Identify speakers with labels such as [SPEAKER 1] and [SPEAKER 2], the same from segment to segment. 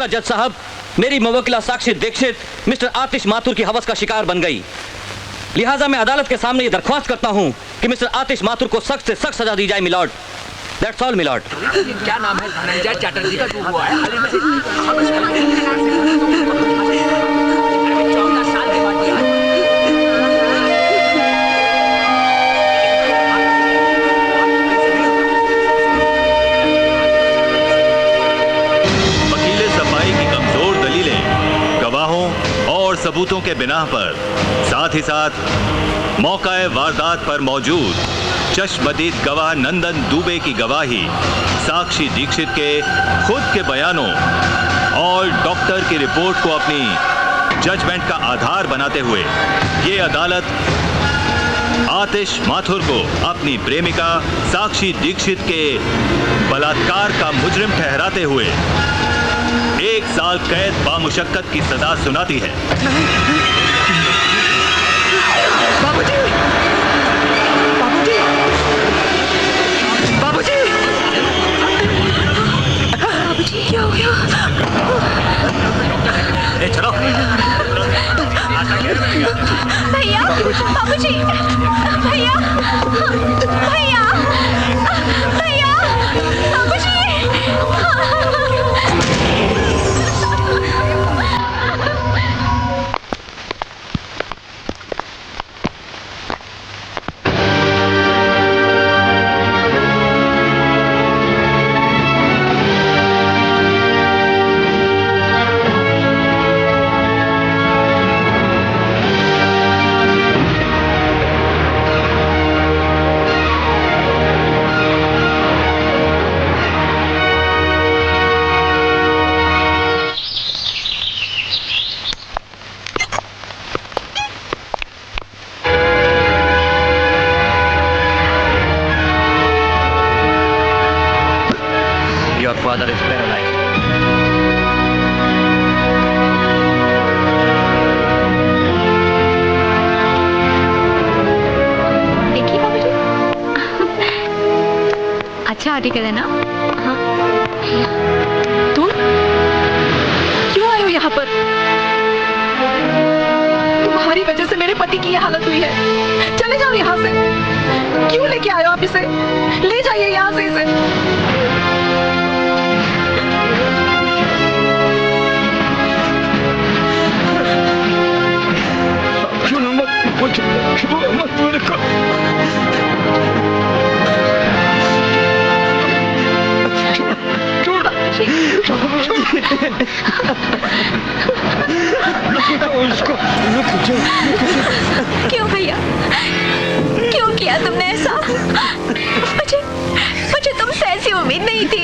[SPEAKER 1] देखा जज साहब, मेरी मुवक्किला साक्षी दीक्षित मिस्टर आतिश माथुर की हवस का शिकार बन गई। लिहाजा मैं अदालत के सामने ये दरख्वास्त करता हूं कि मिस्टर आतिश माथुर को सख्त से सख्त सजा दी जाए मिलॉर्ड। That's all milord.
[SPEAKER 2] क्या नाम है? धनंजय चटर्जी का हुआ है। 14 साल के बाद दिया।
[SPEAKER 3] वकीले सफाई की कमजोर दलीलें, गवाहों और सबूतों के बिना पर, साथ ही साथ मौका वारदात पर मौजूद चश्मदीद गवाह नंदन दुबे की गवाही, साक्षी दीक्षित के खुद के बयानों और डॉक्टर की रिपोर्ट को अपनी जजमेंट का आधार बनाते हुए ये अदालत आतिश माथुर को अपनी प्रेमिका साक्षी दीक्षित के बलात्कार का मुजरिम ठहराते हुए 1 साल कैद बामुशक्कत की सजा सुनाती है।
[SPEAKER 2] बाबूजी! बाबूजी! बाबूजी!
[SPEAKER 4] बाबूजी क्या हो गया?
[SPEAKER 3] चलो
[SPEAKER 4] भैया, बाबूजी, भैया, भैया, भैया, बाबूजी।
[SPEAKER 1] Your father is paralyzed.
[SPEAKER 4] देखिए बाबूजी। अच्छा आर्टिकल है ना? हाँ। तुम क्यों आए हो यहाँ पर? तुम्हारी वजह से मेरे पति की ये हालत हुई है। चले जाओ यहाँ से। क्यों लेके आए हो आप इसे? ले जाइए यहाँ से इसे। क्यों भैया, क्यों किया तुमने ऐसा? मुझे तुमसे ऐसी उम्मीद नहीं थी।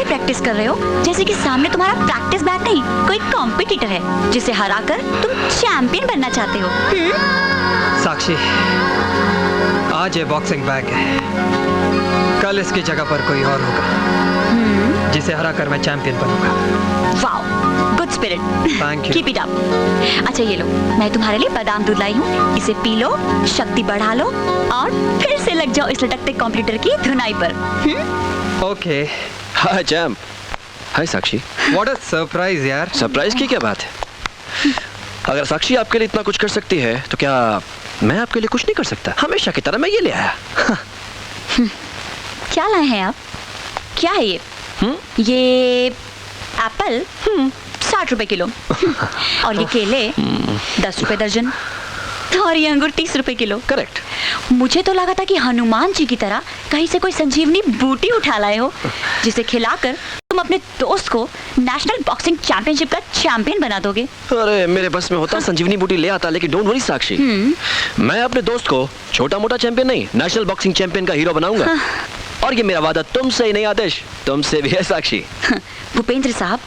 [SPEAKER 5] प्रैक्टिस कर रहे हो जैसे कि सामने तुम्हारा प्रैक्टिस बैग नहीं कोई कॉम्पिटिटर है जिसे हराकर तुम चैंपियन बनना चाहते हो।
[SPEAKER 6] साक्षी, आज ये बॉक्सिंग बैग है, कल इसकी जगह पर कोई और होगा जिसे हराकर मैं चैंपियन बनूंगा।
[SPEAKER 5] Wow, good spirit,
[SPEAKER 6] thank you,
[SPEAKER 5] keep it up. अच्छा ये लो, मैं तुम्हारे लिए बादाम दूध लाई हूँ, इसे पी लो, शक्ति बढ़ा लो और फिर से लग जाओ इस लटकते कंप्यूटर की धुनाई पर।
[SPEAKER 6] Okay.
[SPEAKER 7] Hi champ. Hi Sakshi.
[SPEAKER 6] What a surprise यार।
[SPEAKER 7] सरप्राइज की क्या बात है? अगर साक्षी आपके लिए इतना कुछ कर सकती है तो क्या मैं आपके लिए कुछ नहीं कर सकता? हमेशा की तरह मैं ये ले आया।
[SPEAKER 5] क्या लाए हैं आप? क्या है ये? ये एप्पल 60 रुपए किलो और ये केले 10 रुपए दर्जन और ये अंगूर 30 रुपए किलो।
[SPEAKER 7] करेक्ट।
[SPEAKER 5] मुझे तो लगा था कि हनुमान जी की तरह कहीं से कोई संजीवनी बूटी उठा लाए हो जिसे खिलाकर तुम अपने दोस्त को नेशनल बॉक्सिंग चैंपियनशिप का चैंपियन बना दोगे।
[SPEAKER 7] अरे मेरे बस में होता संजीवनी बूटी ले आता, लेकिन डोंट वरी साक्षी, मैं अपने दोस्त को छोटा मोटा चैंपियन नहीं, नेशनल बॉक्सिंग चैंपियन का हीरो बनाऊंगा। और ये मेरा वादा तुमसे ही नहीं आदेश, तुमसे भी है साक्षी।
[SPEAKER 5] भूपेंद्र साहब,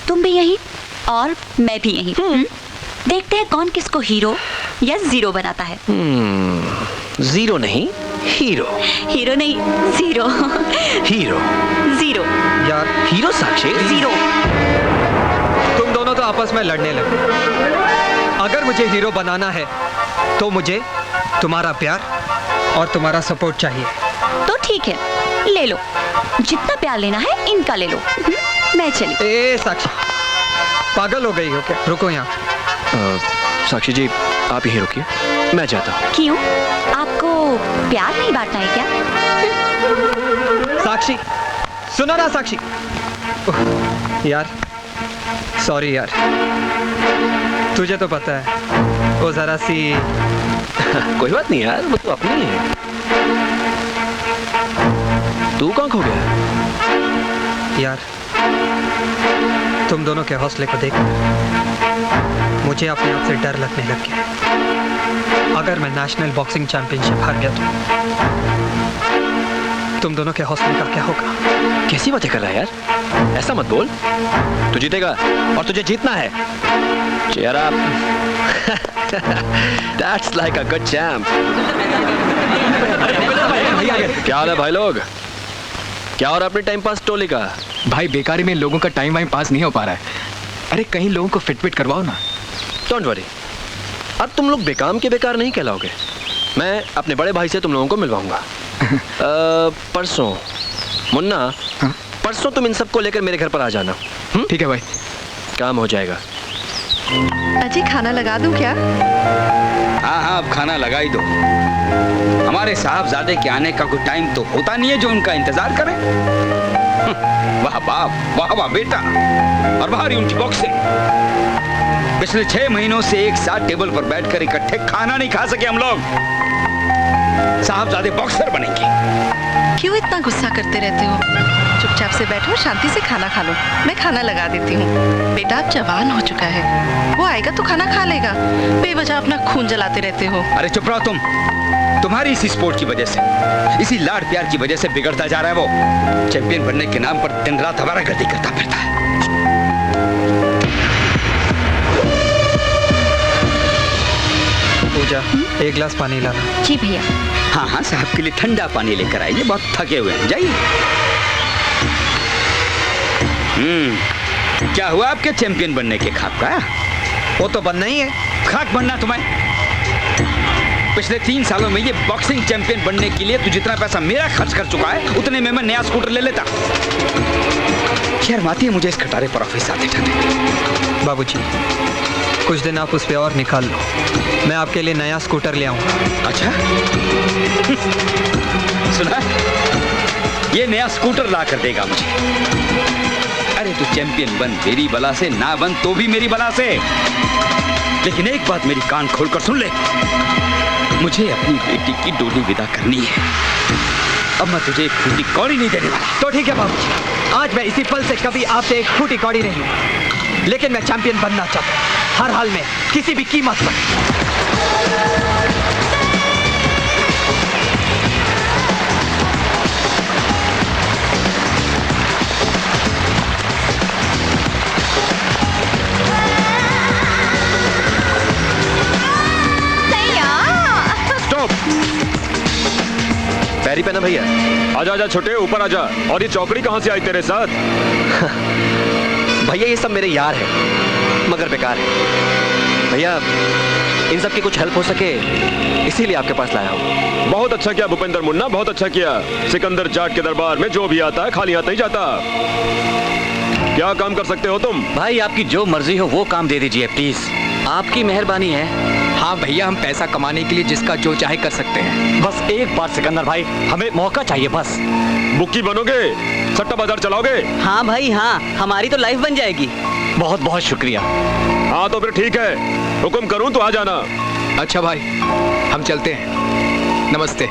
[SPEAKER 5] तुम भी यही और मैं भी यही। देखते हैं कौन किसको हीरो या जीरो बनाता है।
[SPEAKER 7] जीरो नहीं, हीरो।
[SPEAKER 5] हीरो नहीं, जीरो।
[SPEAKER 7] हीरो।
[SPEAKER 5] जीरो।
[SPEAKER 6] यार
[SPEAKER 7] हीरो साक्षी।
[SPEAKER 5] जीरो।
[SPEAKER 6] तुम दोनों तो आपस में लड़ने लगे। अगर मुझे हीरो बनाना है तो मुझे तुम्हारा प्यार और तुम्हारा सपोर्ट चाहिए।
[SPEAKER 5] तो ठीक है, ले लो, जितना प्यार लेना है इनका ले लो। मैं चली।
[SPEAKER 6] ए साक्षी, पागल हो गई हो क्या? रुको यहाँ।
[SPEAKER 7] साक्षी जी आप यहीं रुकिए, मैं जाता हूँ।
[SPEAKER 5] क्यों? आपको प्यार नहीं बांटना है क्या?
[SPEAKER 6] साक्षी सुनो ना साक्षी। यार सॉरी यार, तुझे तो पता है वो जरा सी
[SPEAKER 7] कोई बात नहीं यार, वो तो अपनी है। तू कहाँ खो गया?
[SPEAKER 6] यार तुम दोनों के हौसले को देख मुझे अपने आप से डर लगने लग गया। अगर मैं नेशनल बॉक्सिंग चैंपियनशिप हार गया तो तुम दोनों के हौसले का क्या होगा?
[SPEAKER 7] कैसी बातें कर रहा है यार, ऐसा मत बोल। तू जीतेगा और तुझे जीतना है। Cheer up. That's like a good champ. क्या हाल है भाई लोग? क्या हो रहा है अपने टाइम पास टोली का?
[SPEAKER 8] भाई बेकारी में लोगों का टाइम वाइम पास नहीं हो पा रहा है। अरे कहीं लोगों को फिट करवाओ ना।
[SPEAKER 7] डोंट वरी, अब तुम लोग बेकाम के बेकार नहीं कहलाओगे। मैं अपने बड़े भाई से तुम लोगों को मिलवाऊंगा। परसों मुन्ना,
[SPEAKER 8] हाँ?
[SPEAKER 7] परसों तुम इन सबको लेकर मेरे घर पर आ जाना।
[SPEAKER 8] ठीक है भाई,
[SPEAKER 7] काम हो जाएगा।
[SPEAKER 4] अजी खाना लगा दूं क्या?
[SPEAKER 2] हाँ अब खाना लगा ही दो। हमारे साहबजादे के आने का कोई टाइम तो होता नहीं है जो उनका इंतजार करें। वाह बाप, वाह वाह बेटा, और बाहर उनकी बॉक्सिंग। पिछले 6 महीनों से एक साथ टेबल पर बैठकर इकट्ठे खाना नहीं खा सके हम लोग। साहबजादे बॉक्सर बनेंगे।
[SPEAKER 4] क्यों इतना गुस्सा करते रहते हो? चुपचाप से बैठो, शांति से खाना खा लो, मैं खाना लगा देती हूँ। बेटा अब जवान हो चुका है, वो आएगा तो खाना खा लेगा। बेवजह अपना खून जलाते रहते हो।
[SPEAKER 2] अरे चुप रहो तुम। तुम्हारी इसी स्पोर्ट की वजह से, इसी लाड प्यार की वजह से बिगड़ता जा रहा है वो। चैंपियन बनने के नाम पर दिन रात आवारागर्दी करता फिरता है।
[SPEAKER 6] पूजा, एक गिलास पानी लाना।
[SPEAKER 5] जी भैया।
[SPEAKER 2] हाँ हाँ, साहब के लिए ठंडा पानी लेकर आइए, बहुत थके हुए हैं, जाइए। क्या हुआ आपके चैंपियन बनने के ख्वाब का?
[SPEAKER 6] वो तो बनना ही है।
[SPEAKER 2] खाक बनना तुम्हें। पिछले 3 सालों में ये बॉक्सिंग चैंपियन बनने के लिए तू जितना पैसा मेरा खर्च कर चुका है, उतने में मैं नया स्कूटर ले लेता। शर्म आती है मुझे इस खटारे पर ऑफिस आते जाते।
[SPEAKER 6] बाबूजी, कुछ दिन आप उस पे और निकाल लो, मैं आपके लिए नया स्कूटर ले आऊंगा।
[SPEAKER 2] अच्छा सुना, ये नया स्कूटर ला कर देगा मुझे। अरे तू चैंपियन बन मेरी बला से, ना बन तो भी मेरी बला से। लेकिन एक बात मेरी कान खोलकर सुन ले, मुझे अपनी बेटी की डोली विदा करनी है। अब मैं तुझे एक फूटी कौड़ी नहीं देने वाला।
[SPEAKER 6] तो ठीक है बाबूजी, आज मैं इसी पल से कभी आपसे एक फूटी कौड़ी नहीं, लेकिन मैं चैंपियन बनना चाहता हूँ, हर हाल में, किसी भी कीमत पर।
[SPEAKER 7] पैरी पहना भैया।
[SPEAKER 9] आजा आजा छोटे, ऊपर आजा। और ये चौकड़ी कहाँ से आई तेरे साथ?
[SPEAKER 7] भैया ये सब मेरे यार हैं, मगर बेकार है। भैया इन सब की कुछ हेल्प हो सके इसीलिए आपके पास लाया हूँ।
[SPEAKER 9] बहुत अच्छा किया भूपेंद्र मुन्ना, बहुत अच्छा किया। सिकंदर जाट के दरबार में जो भी आता है खाली हाथ नहीं जाता। क्या काम कर सकते हो तुम?
[SPEAKER 1] भाई आपकी जो मर्जी हो वो काम दे दीजिए प्लीज, आपकी मेहरबानी है।
[SPEAKER 2] हाँ
[SPEAKER 8] हाँ भैया, हम पैसा कमाने के लिए जिसका जो चाहे कर सकते हैं।
[SPEAKER 1] बस एक बार सिकंदर भाई, हमें मौका चाहिए बस।
[SPEAKER 9] बुक्की बनोगे, सट्टा बाजार चलाओगे?
[SPEAKER 10] हाँ भाई हाँ, हमारी तो लाइफ बन जाएगी।
[SPEAKER 1] बहुत बहुत शुक्रिया।
[SPEAKER 9] हाँ तो फिर ठीक है, हुक्म करूं तो आ जाना।
[SPEAKER 8] अच्छा भाई, हम चलते हैं। नमस्ते।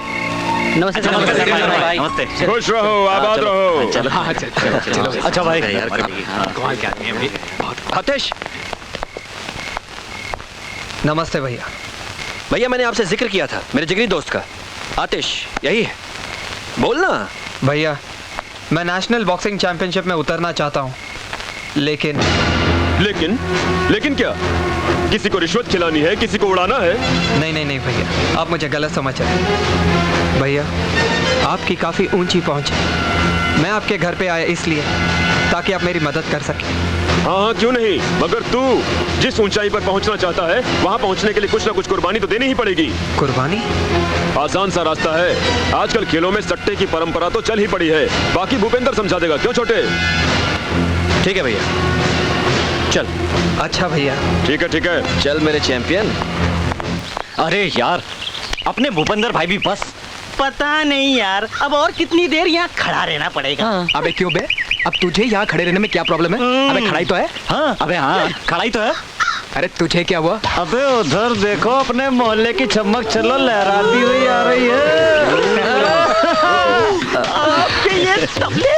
[SPEAKER 10] नमस्ते
[SPEAKER 1] भाई, नमस्ते।
[SPEAKER 9] खुश रहो, आबाद रहो।
[SPEAKER 8] हाँ चलो।
[SPEAKER 1] अच्छा भाई,
[SPEAKER 8] कमाल के आदमी है भाई।
[SPEAKER 7] आतिश,
[SPEAKER 6] नमस्ते भैया।
[SPEAKER 7] भैया मैंने आपसे जिक्र किया था मेरे जिगरी दोस्त का। आतिश यही है, बोलना।
[SPEAKER 6] भैया मैं नेशनल बॉक्सिंग चैंपियनशिप में उतरना चाहता हूँ, लेकिन
[SPEAKER 9] लेकिन क्या? किसी को रिश्वत खिलानी है, किसी को उड़ाना है?
[SPEAKER 6] नहीं भैया, आप मुझे गलत समझ रहे हैं। भैया आपकी काफ़ी ऊंची पहुंच है। मैं आपके घर पे आया इसलिए ताकि आप मेरी मदद कर सकें।
[SPEAKER 9] हाँ क्यों नहीं, मगर तू जिस ऊंचाई पर पहुंचना चाहता है वहां पहुंचने के लिए कुछ ना कुछ कुर्बानी तो देनी ही पड़ेगी।
[SPEAKER 6] कुर्बानी?
[SPEAKER 9] आसान सा रास्ता है। आजकल खेलों में सट्टे की परंपरा तो चल ही पड़ी है, बाकी भूपेंद्र समझा देगा। क्यों छोटे?
[SPEAKER 7] ठीक है भैया, चल।
[SPEAKER 6] अच्छा भैया।
[SPEAKER 9] ठीक है
[SPEAKER 7] चल मेरे चैंपियन।
[SPEAKER 1] अरे यार, अपने भूपेंद्र भाई भी बस।
[SPEAKER 10] पता नहीं यार, अब और कितनी देर यहाँ खड़ा रहना पड़ेगा।
[SPEAKER 8] अबे क्यों बे? अब तुझे यहाँ खड़े रहने में क्या प्रॉब्लम है? अबे खड़ाई तो है।
[SPEAKER 1] हाँ, अबे हाँ, खड़ाई तो है।
[SPEAKER 8] अरे तुझे क्या हुआ?
[SPEAKER 1] अबे उधर देखो, अपने मोहल्ले की चमक चलो लहराती हुई आ रही है।
[SPEAKER 10] आपके ये तबले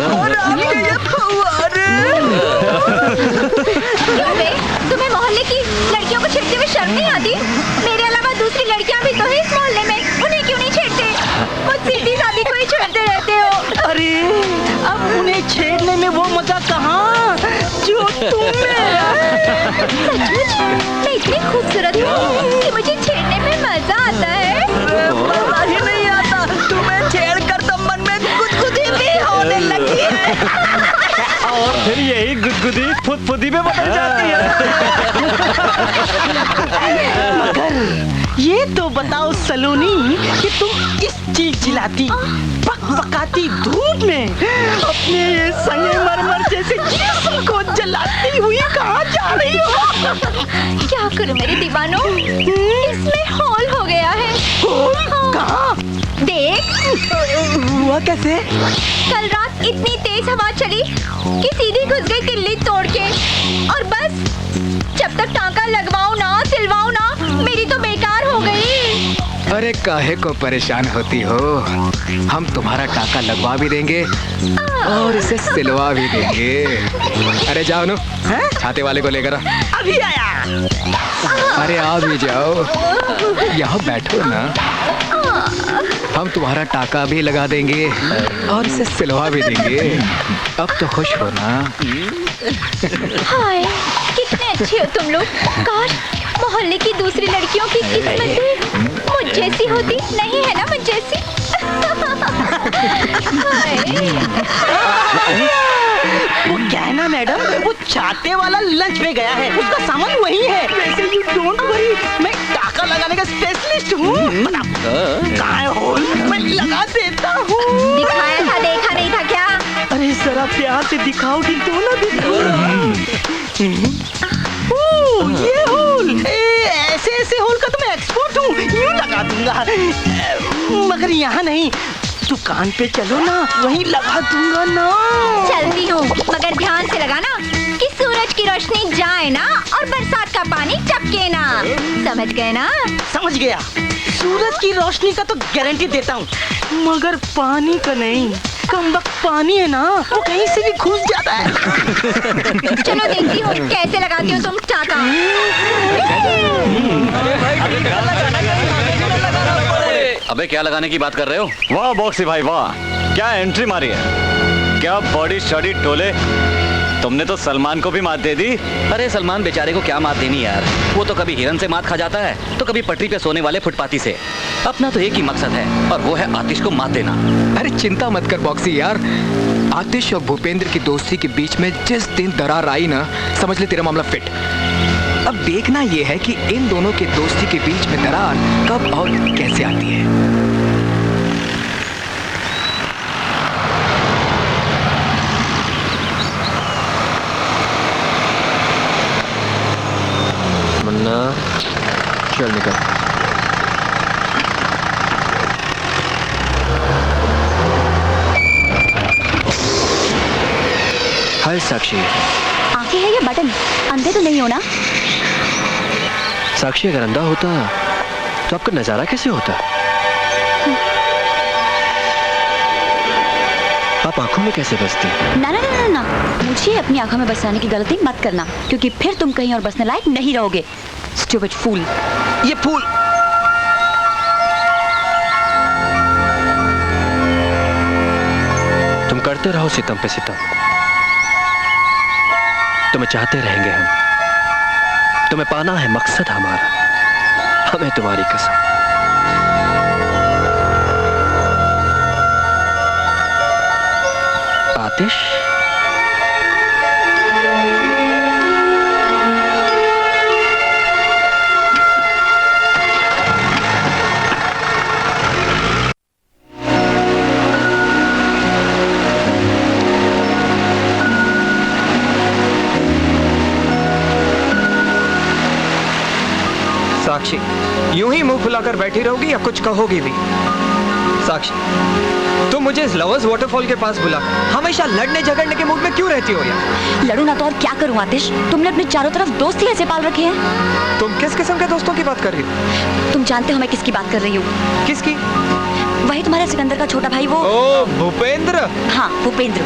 [SPEAKER 10] और आपके ये फव्वारे।
[SPEAKER 5] क्यों बे? तुम्हें मोहल्ले की लड़कियों को छेड़ते हुए शर्म नहीं आती? मेरे अलावा दूसरी लड़कियां भी तो है इस मोहल्ले में, उन्हें क्यों नहीं छेड़ते? खुद सीधी सादी को ही छेड़ते रहते हो।
[SPEAKER 10] अरे अब उन्हें छेड़ने में वो मजा कहाँ जो तुम्हें।
[SPEAKER 5] सचमुच मैं इतनी खूबसूरत हूँ कि मुझे छेड़ने में मजा आता है।
[SPEAKER 10] मजा ही नहीं आता, तुम्हें छेड़ कर तो मन में गुदगुदी भी होने लगी है।
[SPEAKER 1] और फिर यही गुदगुदी फुदफुदी में बदल जाती है।
[SPEAKER 10] मगर ये तो बताओ सलोनी कि तुम इस चिलचिलाती पकपकाती धूप में अपने ये संगमरमर जैसे जिस्म को जलाती हुई कहाँ जा रही हो?
[SPEAKER 5] क्या करूं मेरे दीवानों, इसमें हॉल हो गया है।
[SPEAKER 10] होल? कहाँ?
[SPEAKER 5] देख,
[SPEAKER 10] हुआ कैसे?
[SPEAKER 5] कल रात इतनी तेज हवा चली कि सीधी घुस गई किल्ली तोड़ के, और बस जब तक टांका लगवाऊं ना सिलवाऊं ना, मेरी तो बेकार हो गई।
[SPEAKER 8] अरे काहे को परेशान होती हो? हम तुम्हारा टाका लगवा भी देंगे और इसे सिलवा भी देंगे। अरे जाओ नो, छाते वाले को लेकर।
[SPEAKER 10] अभी आया।
[SPEAKER 8] अरे आ भी जाओ, यहाँ बैठो ना। हम तुम्हारा टाका भी लगा देंगे और इसे सिलवा भी देंगे। अब तो खुश हो ना?
[SPEAKER 5] हाय, कितने अच्छे हो तुम लोग। काश मोहल्ले की दूसरी लड़कियों की किस्मत भी मुझ जैसी होती। नहीं है ना मुझ जैसी?
[SPEAKER 10] वो क्या है ना मैडम, वो छाते वाला लंच पे गया है, उसका सामान वही है। वैसे यू डोंट वरी, मैं टाका लगाने का स्पेशलिस्ट हूँ। कहाँ है होल? मैं लगा देता हूँ।
[SPEAKER 5] दिखाया था, देखा नहीं था क्या?
[SPEAKER 10] अरे जरा प्यार से दिखाओगी तो ना ये होल। ऐसे ऐसे होल का तो मैं एक्सपर्ट हूँ, यूँ लगा दूंगा। मगर यहाँ नहीं, दुकान पे चलो ना, वहीं लगा दूंगा ना।
[SPEAKER 5] चलती हूँ, मगर ध्यान से लगाना कि सूरज की रोशनी जाए ना और बरसात का पानी टपके ना। समझ गए ना?
[SPEAKER 10] समझ गया। सूरज की रोशनी का तो गारंटी देता हूँ, मगर पानी का नहीं। कम वक्त पानी है ना, वो कहीं से भी घुस जाता है।
[SPEAKER 5] चलो देखती हूँ कैसे लगाती हो तुम टाका।
[SPEAKER 1] अबे क्या लगाने की बात कर रहे हो? वाह बॉक्सी भाई वाह, क्या एंट्री मारी है, क्या बॉडी शॉडी टोले। तुमने तो सलमान को भी मात दे दी। अरे सलमान बेचारे को क्या मात देनी यार, वो तो कभी हिरन से मात खा जाता है तो कभी पटरी पे सोने वाले फुटपाती से। अपना तो एक ही मकसद है और वो है आतिश को मात देना।
[SPEAKER 8] अरे चिंता मत कर बॉक्सी यार, आतिश और भूपेंद्र की दोस्ती के बीच में जिस दिन दरार आई ना, समझ ले तेरा मामला फिट। अब देखना यह है कि इन दोनों की दोस्ती के बीच में दरार कब और कैसे आती है।
[SPEAKER 7] मुन्ना चल निकल। हाय साक्षी।
[SPEAKER 5] आंखें है या बटन? अंधे तो नहीं हो ना?
[SPEAKER 7] साक्षी अगर अंधा होता तो आपका नजारा कैसे होता? आप आंखों में कैसे बसती?
[SPEAKER 5] ना ना ना ना ना, मुझे अपनी आंखों में बसाने की गलती मत करना, क्योंकि फिर तुम कहीं और बसने लायक नहीं रहोगे। स्टूपिड फूल।
[SPEAKER 7] ये फूल। तुम करते रहो सितम पे सितम, तुम्हें चाहते रहेंगे हम, तुम्हें पाना है मकसद हमारा, हमें तुम्हारी कसम। आतिश,
[SPEAKER 6] साक्षी, यूं ही मुंह फुलाकर बैठी रहोगी या कुछ कहोगी भी? साक्षी, तुम मुझे इस लवर्स वाटरफॉल के पास बुला हमेशा लड़ने झगड़ने के मूड में क्यों रहती हो यार?
[SPEAKER 5] लड़ू ना तो और क्या करूं आतिश? तुमने अपने चारों तरफ दोस्त ही ऐसे पाल रखे हैं।
[SPEAKER 6] तुम किस किस्म के दोस्तों की बात कर रही हो?
[SPEAKER 5] तुम जानते हो मैं किसकी बात कर रही हूँ?
[SPEAKER 6] किसकी?
[SPEAKER 5] वही तुम्हारे सिकंदर का छोटा भाई, वो।
[SPEAKER 6] ओ भूपेंद्र।
[SPEAKER 5] हाँ Bhupendra,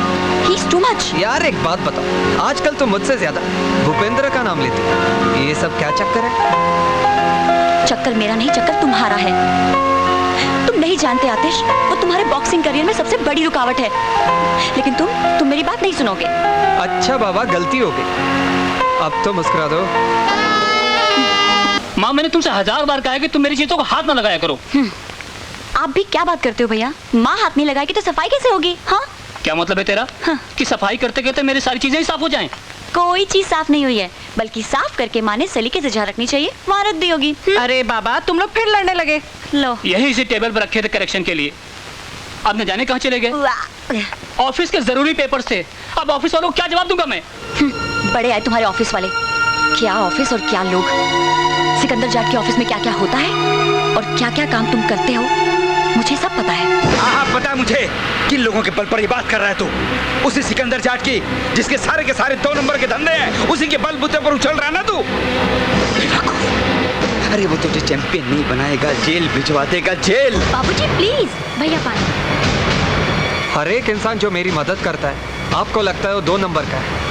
[SPEAKER 5] he is too much.
[SPEAKER 6] यार एक बात बताओ, आजकल तुम मुझसे ज्यादा भूपेंद्र का नाम लेती हो, ये सब क्या चक्कर है?
[SPEAKER 5] चक्कर मेरा नहीं, चक्कर तुम्हारा है। तुम नहीं जानते आतिश, वो तुम्हारे बॉक्सिंग करियर में सबसे बड़ी रुकावट है, लेकिन तुम मेरी बात नहीं सुनोगे।
[SPEAKER 6] अच्छा बाबा, गलती हो गई, अब तो मुस्कुरा दो।
[SPEAKER 1] माँ, मैंने तुमसे 1000 बार कहा है कि तुम मेरी चीजों को हाथ ना लगाया करो।
[SPEAKER 5] आप भी क्या बात करते हो भैया? माँ हाथ नहीं लगाएगी तो सफाई कैसे होगी? हाँ,
[SPEAKER 1] क्या मतलब है तेरा?
[SPEAKER 5] हाँ।
[SPEAKER 1] कि सफाई करते करते मेरी सारी चीजें ही साफ हो जाएं?
[SPEAKER 5] कोई चीज साफ नहीं हुई है, बल्कि साफ करके माँ ने सलीके से जहाँ रखनी चाहिए वहाँ रख दी होगी।
[SPEAKER 4] अरे बाबा, तुम लोग फिर लड़ने लगे।
[SPEAKER 5] लो,
[SPEAKER 1] यही इसी टेबल पर रखे थे करेक्शन के लिए। अब न जाने कहाँ चले गए। ऑफिस के जरूरी पेपर्स थे, अब ऑफिस वालों को क्या जवाब दूंगा मैं?
[SPEAKER 5] बड़े आए तुम्हारे ऑफिस वाले। क्या ऑफिस और क्या लोग। सिकंदर जाट के ऑफिस में क्या क्या होता है और क्या क्या काम तुम करते हो, मुझे सब पता है।
[SPEAKER 2] हाँ, पता है मुझे किन लोगों के बल पर ये बात कर रहा है तू। उसी सिकंदर जाट की, जिसके सारे के सारे 2 नंबर के धंधे हैं, उसी के बलबूते पर उछल रहा है ना तू। अरे वो तुझे चैंपियन नहीं बनाएगा, जेल भिजवा देगा, जेल।
[SPEAKER 5] बाबूजी प्लीज, भैया पानी।
[SPEAKER 6] हर एक इंसान जो मेरी मदद करता है, आपको लगता है वो 2 नंबर का है।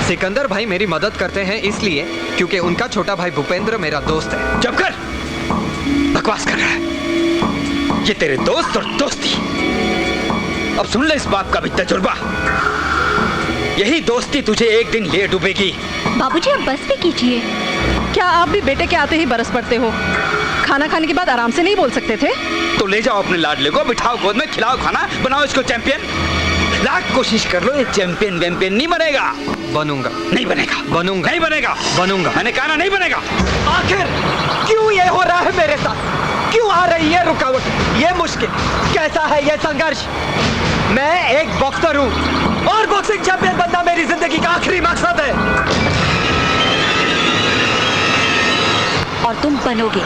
[SPEAKER 6] सिकंदर भाई मेरी मदद करते हैं इसलिए क्योंकि उनका छोटा भाई भूपेंद्र मेरा दोस्त है।
[SPEAKER 2] चुप कर, बकवास कर रहा है। ये तेरे दोस्त और दोस्ती। अब सुन ले इस बात का भी तजुर्बा। यही दोस्ती तुझे एक दिन ले डूबेगी।
[SPEAKER 5] बाबूजी अब बस भी कीजिए।
[SPEAKER 4] क्या आप भी बेटे के आते ही बरस पड़ते हो? खाना खाने के बाद आराम से नहीं बोल सकते थे?
[SPEAKER 2] तो ले जाओ अपने लाडले को, बिठाओ गोद में, खिलाओ खाना, बनाओ इसको चैंपियन। लाख कोशिश कर लो, ये चैंपियन वैंपियन नहीं बनेगा।
[SPEAKER 6] बनूंगा।
[SPEAKER 2] नहीं बनेगा।
[SPEAKER 6] बनूंगा।
[SPEAKER 2] नहीं बनेगा।
[SPEAKER 6] बनूंगा।
[SPEAKER 2] मैंने कहा ना, नहीं बनेगा।
[SPEAKER 6] आखिर क्यों ये हो रहा है मेरे साथ? क्यों आ रही है रुकावट, ये मुश्किल? कैसा है ये संघर्ष? मैं एक बॉक्सर हूँ और बॉक्सिंग चैंपियन बनना मेरी जिंदगी का आखिरी मकसद है।
[SPEAKER 5] और तुम बनोगे,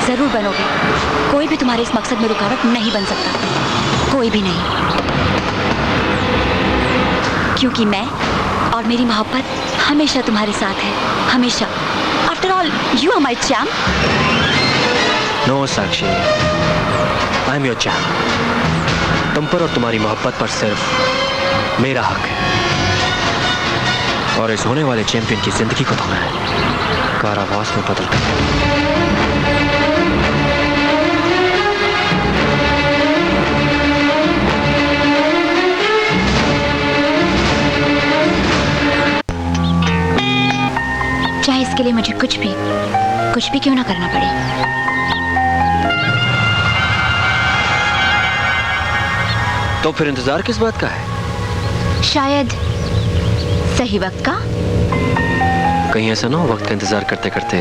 [SPEAKER 5] जरूर बनोगे। कोई भी तुम्हारे इस मकसद में रुकावट नहीं बन सकता, कोई भी नहीं। क्योंकि मैं और मेरी मोहब्बत हमेशा तुम्हारे साथ है, हमेशा। After all you are my champ.
[SPEAKER 7] No Sakshi, I am your champ. तुम पर और तुम्हारी मोहब्बत पर सिर्फ मेरा हक है, और इस होने वाले चैंपियन की जिंदगी को तो मैं कारावास में बदल दूंगा।
[SPEAKER 5] चाहे इसके लिए मुझे कुछ भी क्यों ना करना पड़े।
[SPEAKER 7] तो फिर इंतजार किस बात का है?
[SPEAKER 5] शायद सही वक्त का।
[SPEAKER 7] कहीं ऐसा ना हो वक्त का इंतजार करते करते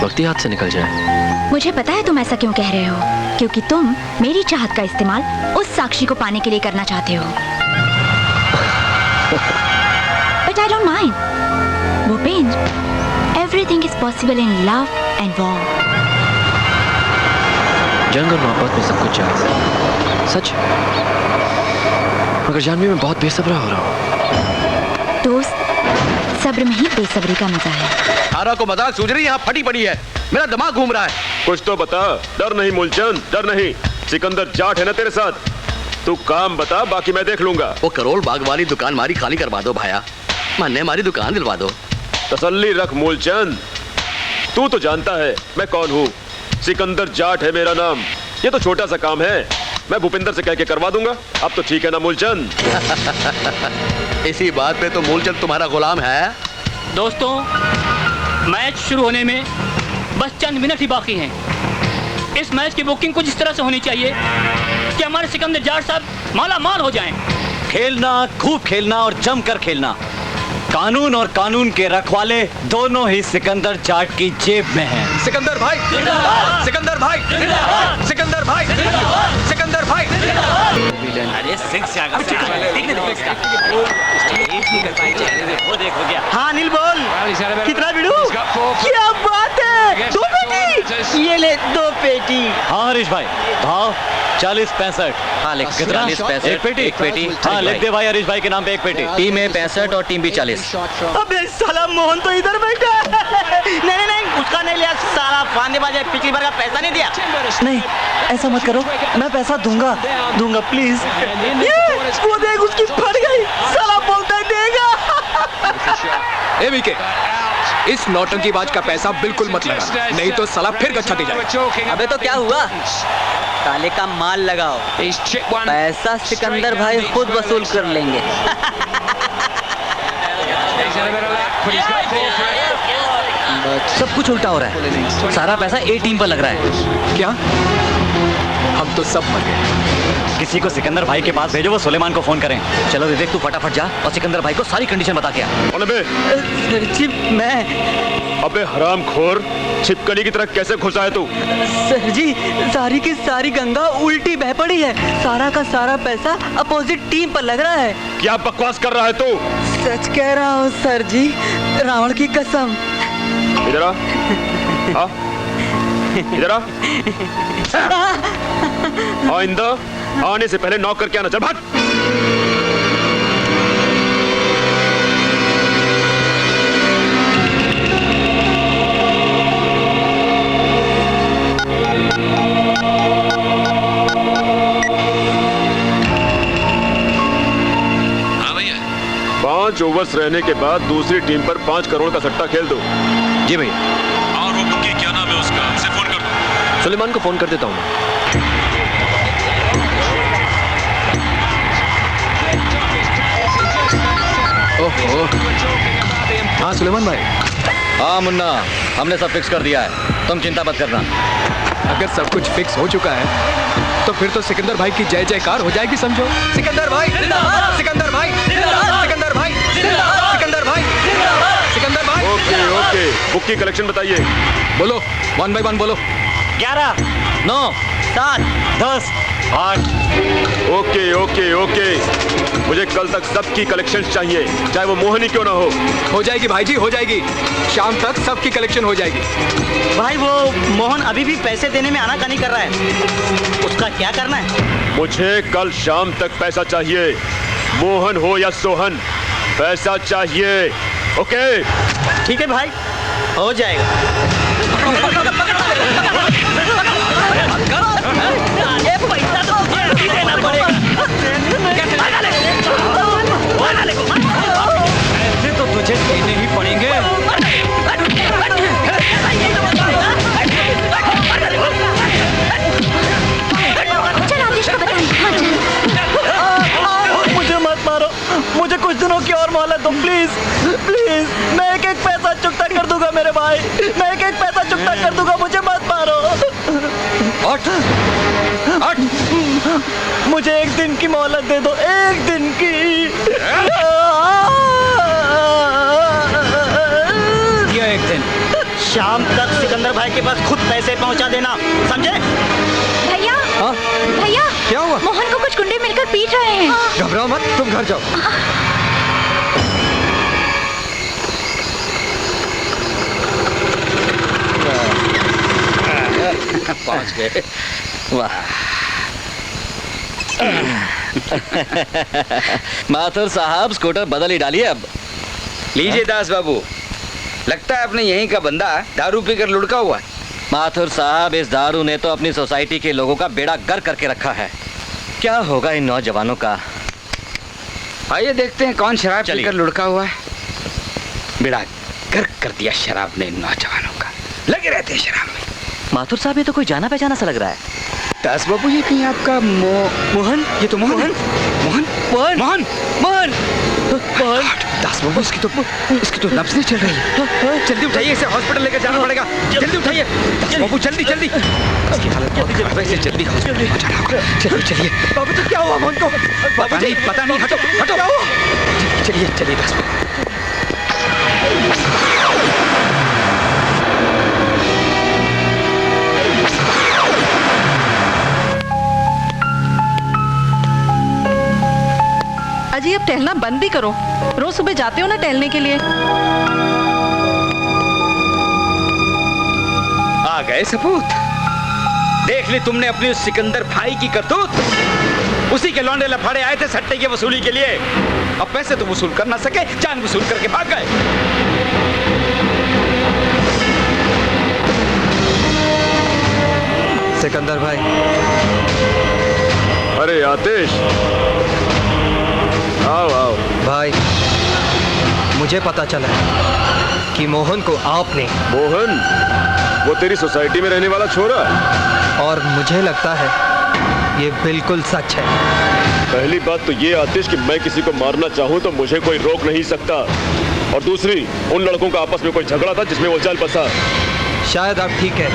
[SPEAKER 7] वक्त ही हाथ से निकल जाए।
[SPEAKER 5] मुझे पता है तुम ऐसा क्यों कह रहे हो, क्योंकि तुम मेरी चाहत का इस्तेमाल उस साक्षी को पाने के लिए करना चाहते हो। But I don't mind Bhupendra, everything is possible in love and war.
[SPEAKER 7] जंग और मोहब्बत में सब कुछ जायज है, सच। मगर जानवी मैं बहुत बेसब्रा हो रहा हूँ।
[SPEAKER 5] दोस्त, सब्र में ही बेसब्री का मजा है।
[SPEAKER 11] सारा को मजाक सूझ रही, यहाँ फटी पड़ी है, मेरा दिमाग घूम रहा है।
[SPEAKER 9] कुछ तो बता। डर नहीं मूलचंद, डर नहीं। सिकंदर जाट है ना तेरे साथ। तू काम बता, बाकी मैं देख लूंगा।
[SPEAKER 11] वो करोल बाग वाली दुकान मारी खाली करवा दो भाया, मन्ने हमारी दुकान दिलवा दो।
[SPEAKER 9] तसल्ली रख मूलचंद, तू तो जानता है मैं कौन हूँ। सिकंदर जाट है मेरा नाम। ये तो छोटा सा काम है, मैं भूपिंदर से कह के करवा दूंगा। अब तो ठीक है ना मूलचंद?
[SPEAKER 11] इसी बात पे तो मूलचंद तुम्हारा गुलाम है।
[SPEAKER 12] दोस्तों, मैच शुरू होने में बस चंद मिनट ही बाकी हैं। इस मैच की बुकिंग कुछ इस तरह से होनी चाहिए कि हमारे सिकंदर जाट साहब माला माल हो जाएं।
[SPEAKER 1] खेलना, खूब खेलना और जमकर खेलना। कानून और कानून के रखवाले दोनों ही सिकंदर जाट की जेब में हैं।
[SPEAKER 8] सिकंदर भाई, सिकंदर भाई, सिकंदर भाई, सिकंदर भाई।
[SPEAKER 1] अरे सिंह से आगे वो देखो क्या।
[SPEAKER 10] हाँ अनिल बोल, कितना बिड़ू? क्या बात है, 2 पेटी। ये ले 2 पेटी।
[SPEAKER 1] हाँ हरीश भाई, भाव 40-65।
[SPEAKER 7] हाँ लिख।
[SPEAKER 1] कितना?
[SPEAKER 7] 40-65।
[SPEAKER 1] एक पेटी।
[SPEAKER 7] एक पेटी।
[SPEAKER 1] हाँ लिख दे भाई, हरीश भाई के नाम पे एक पेटी।
[SPEAKER 7] टीम ए 65 और टीम बी 40।
[SPEAKER 10] अबे साला मोहन तो इधर बैठा है। नहीं, उसका नहीं लिया साला, फांदेबाज है, पिछली बार का पैसा नहीं दिया।
[SPEAKER 6] नहीं, ऐसा मत करो, मैं पैसा दूंगा प्लीज।
[SPEAKER 10] वो देख, उसकी फट गई, साला बोलता है देगा।
[SPEAKER 8] ए वीके, इस नौटंकीबाज का पैसा बिल्कुल मत लगा, नहीं तो साला फिर गच्छा दे जाएगा।
[SPEAKER 6] अबे तो क्या हुआ, ताले का माल लगाओ, पैसा सिकंदर भाई खुद वसूल कर लेंगे।
[SPEAKER 1] सब कुछ उल्टा हो रहा है, सारा पैसा ए टीम पर लग रहा है।
[SPEAKER 8] क्या? हम तो सब मर गए।
[SPEAKER 1] किसी को सिकंदर भाई के पास भेजो, वो सुलेमान को फोन करें। चलो विवेक, तू फटाफट जा और सिकंदर भाई को सारी कंडीशन बता के आ।
[SPEAKER 6] जी मैं।
[SPEAKER 9] अबे हरामखोर, छिपकली की तरह कैसे घुसा है तू?
[SPEAKER 6] सर जी, सारी की सारी गंगा उल्टी बह पड़ी है, सारा का सारा पैसा अपोजिट टीम पर लग रहा है।
[SPEAKER 9] क्या बकवास कर रहा है तू?
[SPEAKER 6] सच कह रहा हूँ सर जी, रावण की कसम।
[SPEAKER 9] इधर आ, इधर आ। आइंदा आने से पहले नॉक करके आना। चल भाग।
[SPEAKER 7] हाँ भैया।
[SPEAKER 9] 5 ओवर्स रहने के बाद दूसरी टीम पर 5 करोड़ का सट्टा खेल दो।
[SPEAKER 7] जी भैया।
[SPEAKER 3] और वो बुकी क्या नाम है उसका, उसे फोन कर दो।
[SPEAKER 7] सुलेमान को फोन कर देता हूँ।
[SPEAKER 8] ओहो। हाँ सुलेमान भाई।
[SPEAKER 1] हाँ मुन्ना, हमने सब फिक्स कर दिया है, तुम चिंता मत करना।
[SPEAKER 8] अगर सब कुछ फिक्स हो चुका है तो फिर तो सिकंदर भाई की जय जयकार हो जाएगी, समझो। सिकंदर भाई, सिकंदर भाई, सिकंदर भाई, सिकंदर भाई, सिकंदर भाई।
[SPEAKER 9] ओके, बुक की कलेक्शन बताइए।
[SPEAKER 8] बोलो, 1 by 1 बोलो।
[SPEAKER 6] 11,
[SPEAKER 1] 9,
[SPEAKER 6] 7,
[SPEAKER 1] 10, 8।
[SPEAKER 9] ओके। मुझे कल तक सबकी कलेक्शन चाहिए, चाहे वो मोहनी क्यों ना हो
[SPEAKER 8] जाएगी भाई जी, हो जाएगी। शाम तक सबकी कलेक्शन हो जाएगी।
[SPEAKER 10] भाई वो मोहन अभी भी पैसे देने में आनाकानी कर रहा है, उसका क्या करना है?
[SPEAKER 9] मुझे कल शाम तक पैसा चाहिए, मोहन हो या सोहन, पैसा चाहिए। ओके
[SPEAKER 10] ठीक है भाई, हो जाएगा। ये पैसा तो तुझे देना पड़ेगा।
[SPEAKER 1] ऐसे तो तुझे देने ही पड़ेंगे।
[SPEAKER 5] चल आतिश को बताएं।
[SPEAKER 6] मुझे मत मारो, मुझे कुछ दिनों की और मोहलत दो प्लीज। मैं एक पैसा चुकता कर दूंगा मेरे भाई, मैं एक पैसा चुकता कर दूंगा, मुझे मत मारो।
[SPEAKER 1] हट।
[SPEAKER 6] मुझे 1 दिन की मोहलत दे दो, 1 दिन की।
[SPEAKER 1] ये 1 दिन।
[SPEAKER 10] शाम तक सिकंदर भाई के पास खुद पैसे पहुंचा देना, समझे?
[SPEAKER 5] भैया, भैया,
[SPEAKER 8] क्या हुआ?
[SPEAKER 5] मोहन को कुछ गुंडे मिलकर पीट रहे हैं।
[SPEAKER 8] घबराओ मत, तुम घर जाओ।
[SPEAKER 11] पहुंच गए।
[SPEAKER 1] वाह। माथुर साहब स्कूटर बदल ही डालिए अब।
[SPEAKER 2] लीजिए दास बाबू, लगता है अपने यहीं का बंदा दारू पीकर लुढ़का हुआ है।
[SPEAKER 1] माथुर साहब, इस दारू ने तो अपनी सोसाइटी के लोगों का बेड़ा गर्क करके रखा है। क्या होगा इन नौजवानों का?
[SPEAKER 2] आइए देखते हैं कौन शराब
[SPEAKER 1] चलिए।
[SPEAKER 2] पीकर लुढ़का हुआ है। बेड़ा गर्क कर दिया शराब ने इन नौजवानों का, लगे रहते हैं शराब में।
[SPEAKER 1] माथुर साहब, ये तो कोई जाना पहचाना सा लग रहा है।
[SPEAKER 2] दास बाबू, ये कहीं आपका मोहन? ये तो मोहन है। मोहन
[SPEAKER 1] मोहन
[SPEAKER 2] मोहन
[SPEAKER 1] मोहन मोहन।
[SPEAKER 2] दास बाबू, इसकी तो नब्ज नहीं चल रही है। जल्दी उठाइए, इसे हॉस्पिटल लेकर जाना पड़ेगा। जल्दी उठाइए दास बाबू, जल्दी जल्दी। इसकी हालत बहुत खराब है, इसे जल्दी हॉस्पिटल पहुंचाना होगा। चलिए
[SPEAKER 6] बाबू जी, क्या हुआ मोहन को?
[SPEAKER 2] पता नहीं, हटो हटो।
[SPEAKER 6] क्या हुआ?
[SPEAKER 2] चलिए दास बाबू।
[SPEAKER 4] अजी, अब टहलना बंद भी करो। रोज सुबह जाते हो ना टहलने के लिए।
[SPEAKER 2] आ गए सपूत। देख ली तुमने अपनी उस सिकंदर भाई की करतूत। उसी के लौंडे लफाड़े आए थे सट्टे की वसूली के लिए। अब पैसे तो वसूल कर ना सके, जान वसूल करके भाग गए।
[SPEAKER 6] सिकंदर भाई।
[SPEAKER 9] अरे आतिश, आओ आओ।
[SPEAKER 6] भाई, मुझे पता चला कि मोहन को आपने।
[SPEAKER 9] मोहन? वो तेरी सोसाइटी में रहने वाला छोरा?
[SPEAKER 6] और मुझे लगता है ये बिल्कुल सच है।
[SPEAKER 9] पहली बात तो ये आतिश कि मैं किसी को मारना चाहूं तो मुझे कोई रोक नहीं सकता। और दूसरी, उन लड़कों का आपस में कोई झगड़ा था जिसमें वो चल बसा।
[SPEAKER 6] शायद आप ठीक है,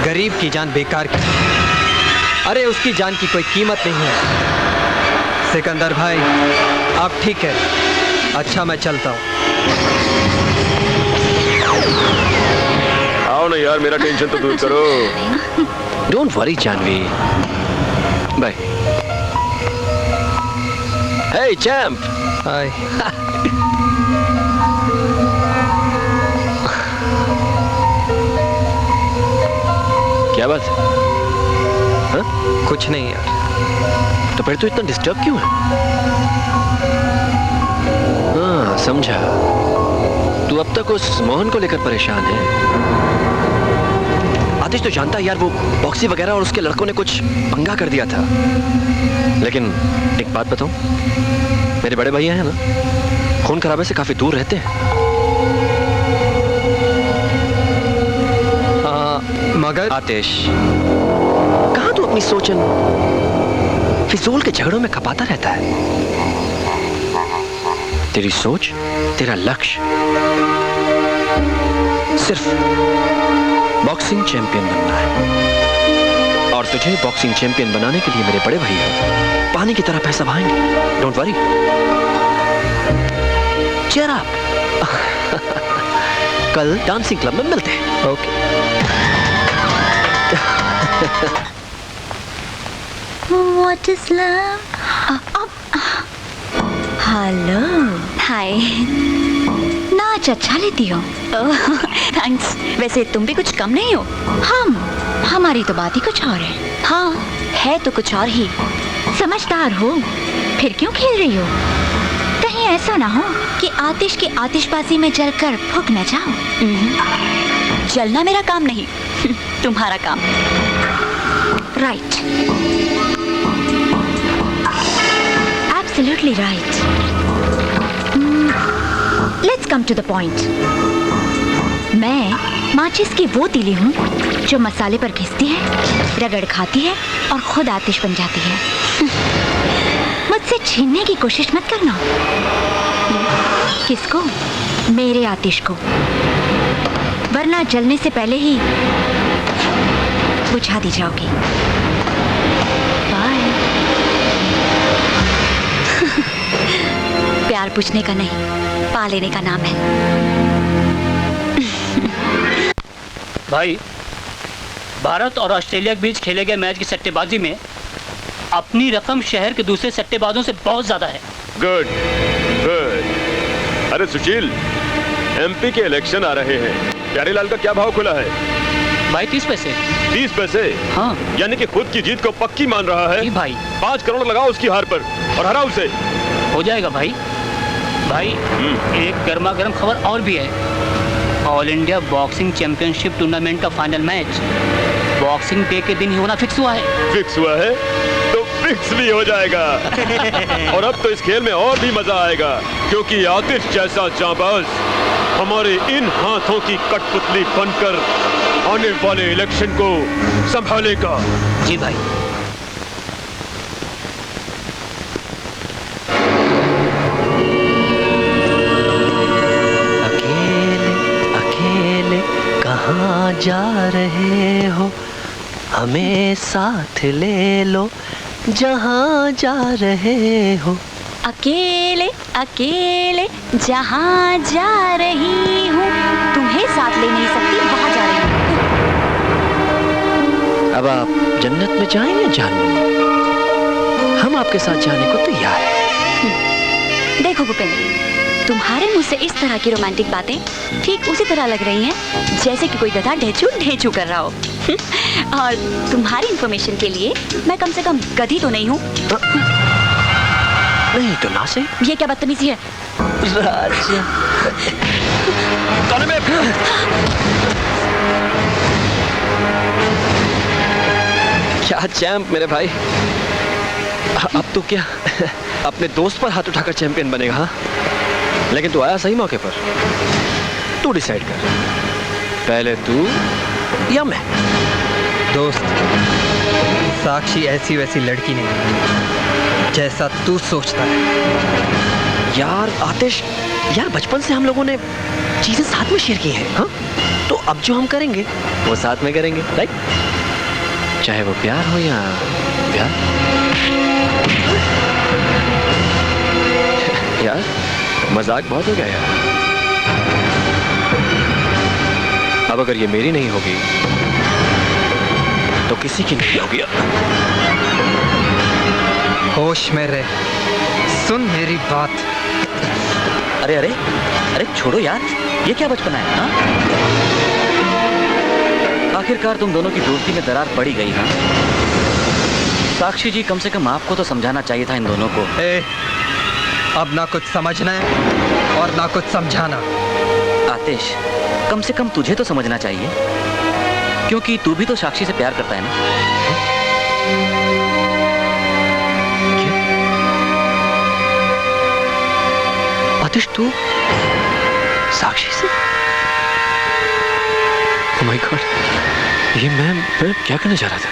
[SPEAKER 6] गरीब की जान बेकार की। अरे उसकी जान की कोई कीमत नहीं है। सिकंदर भाई, आप ठीक है। अच्छा, मैं चलता हूँ।
[SPEAKER 9] आओ ना यार, मेरा टेंशन तो दूर करो।
[SPEAKER 7] Don't worry Janvi. Bye. Hey champ.
[SPEAKER 6] Hi.
[SPEAKER 7] क्या बात है? हाँ?
[SPEAKER 6] कुछ नहीं यार।
[SPEAKER 7] तो फिर तो इतना डिस्टर्ब क्यों है? हाँ, समझा। तू अब तक उस मोहन को लेकर परेशान है। आतिश तो जानता है यार, वो बॉक्सी वगैरह और उसके लड़कों ने कुछ पंगा कर दिया था। लेकिन एक बात बताऊं, मेरे बड़े भैया हैं ना, खून खराबे से काफी दूर रहते हैं।
[SPEAKER 6] मगर
[SPEAKER 7] आतिश, कहाँ तू अपनी सोचन फिजूल के झगड़ों में खपाता रहता है? तेरी सोच, तेरा लक्ष्य सिर्फ बॉक्सिंग चैंपियन बनना है। और तुझे बॉक्सिंग चैंपियन बनाने के लिए मेरे बड़े भैया पानी की तरह पैसा बहाएंगे। Don't worry, cheer up. कल डांसिंग क्लब में मिलते हैं।
[SPEAKER 6] Okay.
[SPEAKER 5] What is love? Hello. Hi. नाच अच्छा लेती हो। थैंक्स। वैसे तुम भी कुछ कम नहीं हो। हमारी तो बात ही कुछ और है। हाँ, है तो कुछ और ही। समझदार हो, फिर क्यों खेल रही हो? कहीं ऐसा ना हो कि आतिश की आतिशबाजी में जलकर फूक न जाओ। जलना मेरा काम नहीं, तुम्हारा काम। Right. Absolutely right. Let's come to the point. मैं माचिस की वो तीली हूँ जो मसाले पर घिसती है, रगड़ खाती है और खुद आतिश बन जाती है। मुझसे छीनने की कोशिश मत करना। किसको? मेरे आतिश को, वरना जलने से पहले ही बुझा दी जाओगी। बाय। प्यार पूछने का नहीं, पा लेने का नाम है।
[SPEAKER 12] भाई, भारत और ऑस्ट्रेलिया के बीच खेले गए मैच की सट्टेबाजी में अपनी रकम शहर के दूसरे सट्टेबाजों से बहुत ज्यादा है।
[SPEAKER 9] Good good. अरे सुशील, एमपी के इलेक्शन आ रहे हैं। प्यारेलाल का क्या भाव खुला है?
[SPEAKER 12] भाई 30 पैसे।
[SPEAKER 9] 30 पैसे?
[SPEAKER 12] हाँ।
[SPEAKER 9] यानी कि खुद की जीत को पक्की मान रहा है?
[SPEAKER 12] जी भाई।
[SPEAKER 9] 5 करोड़ लगाओ उसकी हार पर और हरा उसे।
[SPEAKER 12] हो जाएगा भाई। भाई एक गर्मा गर्म खबर और भी है। All India boxing championship tournament का फाइनल मैच बॉक्सिंग डे के दिन ही होना फिक्स हुआ है।
[SPEAKER 9] फिक्स हुआ है तो फिक्स भी हो जाएगा। और अब तो इस खेल में और भी मजा आएगा, क्योंकि आतिश जैसा जांबाज हमारे इन हाथों की कठपुतली बनकर आने वाले इलेक्शन को संभालेगा।
[SPEAKER 12] जी भाई।
[SPEAKER 13] अकेले अकेले कहाँ जा रहे हो, हमें साथ ले लो जहाँ जा रहे हो।
[SPEAKER 5] अकेले अकेले जहाँ जा रही हूँ, तुम्हें साथ ले नहीं सकती, वहाँ जा रही हूँ।
[SPEAKER 7] अब आप जन्नत में जाएं या जहन्नम, हम आपके साथ जाने को तैयार हैं।
[SPEAKER 5] देखो भूपेंद्र, तुम्हारे मुंह से इस तरह की रोमांटिक बातें ठीक उसी तरह लग रही हैं जैसे कि कोई गधा ढेचू ढेचू कर रहा हो। और तुम्हारी इंफॉर्मेशन के लिए मैं कम से कम गधी तो नहीं हूँ।
[SPEAKER 7] नहीं तो ना से।
[SPEAKER 5] ये क्या बदतमीजी है?
[SPEAKER 13] राजा
[SPEAKER 7] क्या चैंप मेरे भाई। अब तो क्या अपने दोस्त पर हाथ उठाकर चैंपियन बनेगा? हाँ, लेकिन तू आया सही मौके पर। तू डिसाइड कर, पहले तू या मैं।
[SPEAKER 6] दोस्त, साक्षी ऐसी वैसी लड़की नहीं जैसा तू सोचता है।
[SPEAKER 7] यार आतिश, यार बचपन से हम लोगों ने चीजें साथ में शेयर की हैं। हाँ, तो अब जो हम करेंगे वो साथ में करेंगे, राइट? चाहे वो प्यार हो या प्यार। यार मजाक बहुत हो गया यार। अब अगर ये मेरी नहीं होगी तो किसी की नहीं होगी।
[SPEAKER 6] होश में रह, सुन मेरी बात।
[SPEAKER 1] अरे अरे अरे छोड़ो यार, ये क्या बचपना है? हाँ, आखिरकार तुम दोनों की दोस्ती में दरार पड़ी गई। हाँ, साक्षी जी, कम से कम आपको तो समझाना चाहिए था इन दोनों को।
[SPEAKER 6] अब ना कुछ समझना है और ना कुछ समझाना।
[SPEAKER 1] आतिश, कम से कम तुझे तो समझना चाहिए, क्योंकि तू भी तो साक्षी से प्यार करता है ना।
[SPEAKER 7] आतिश, तू साक्षी से? ओह माय गॉड, ये मैं क्या करने जा रहा था?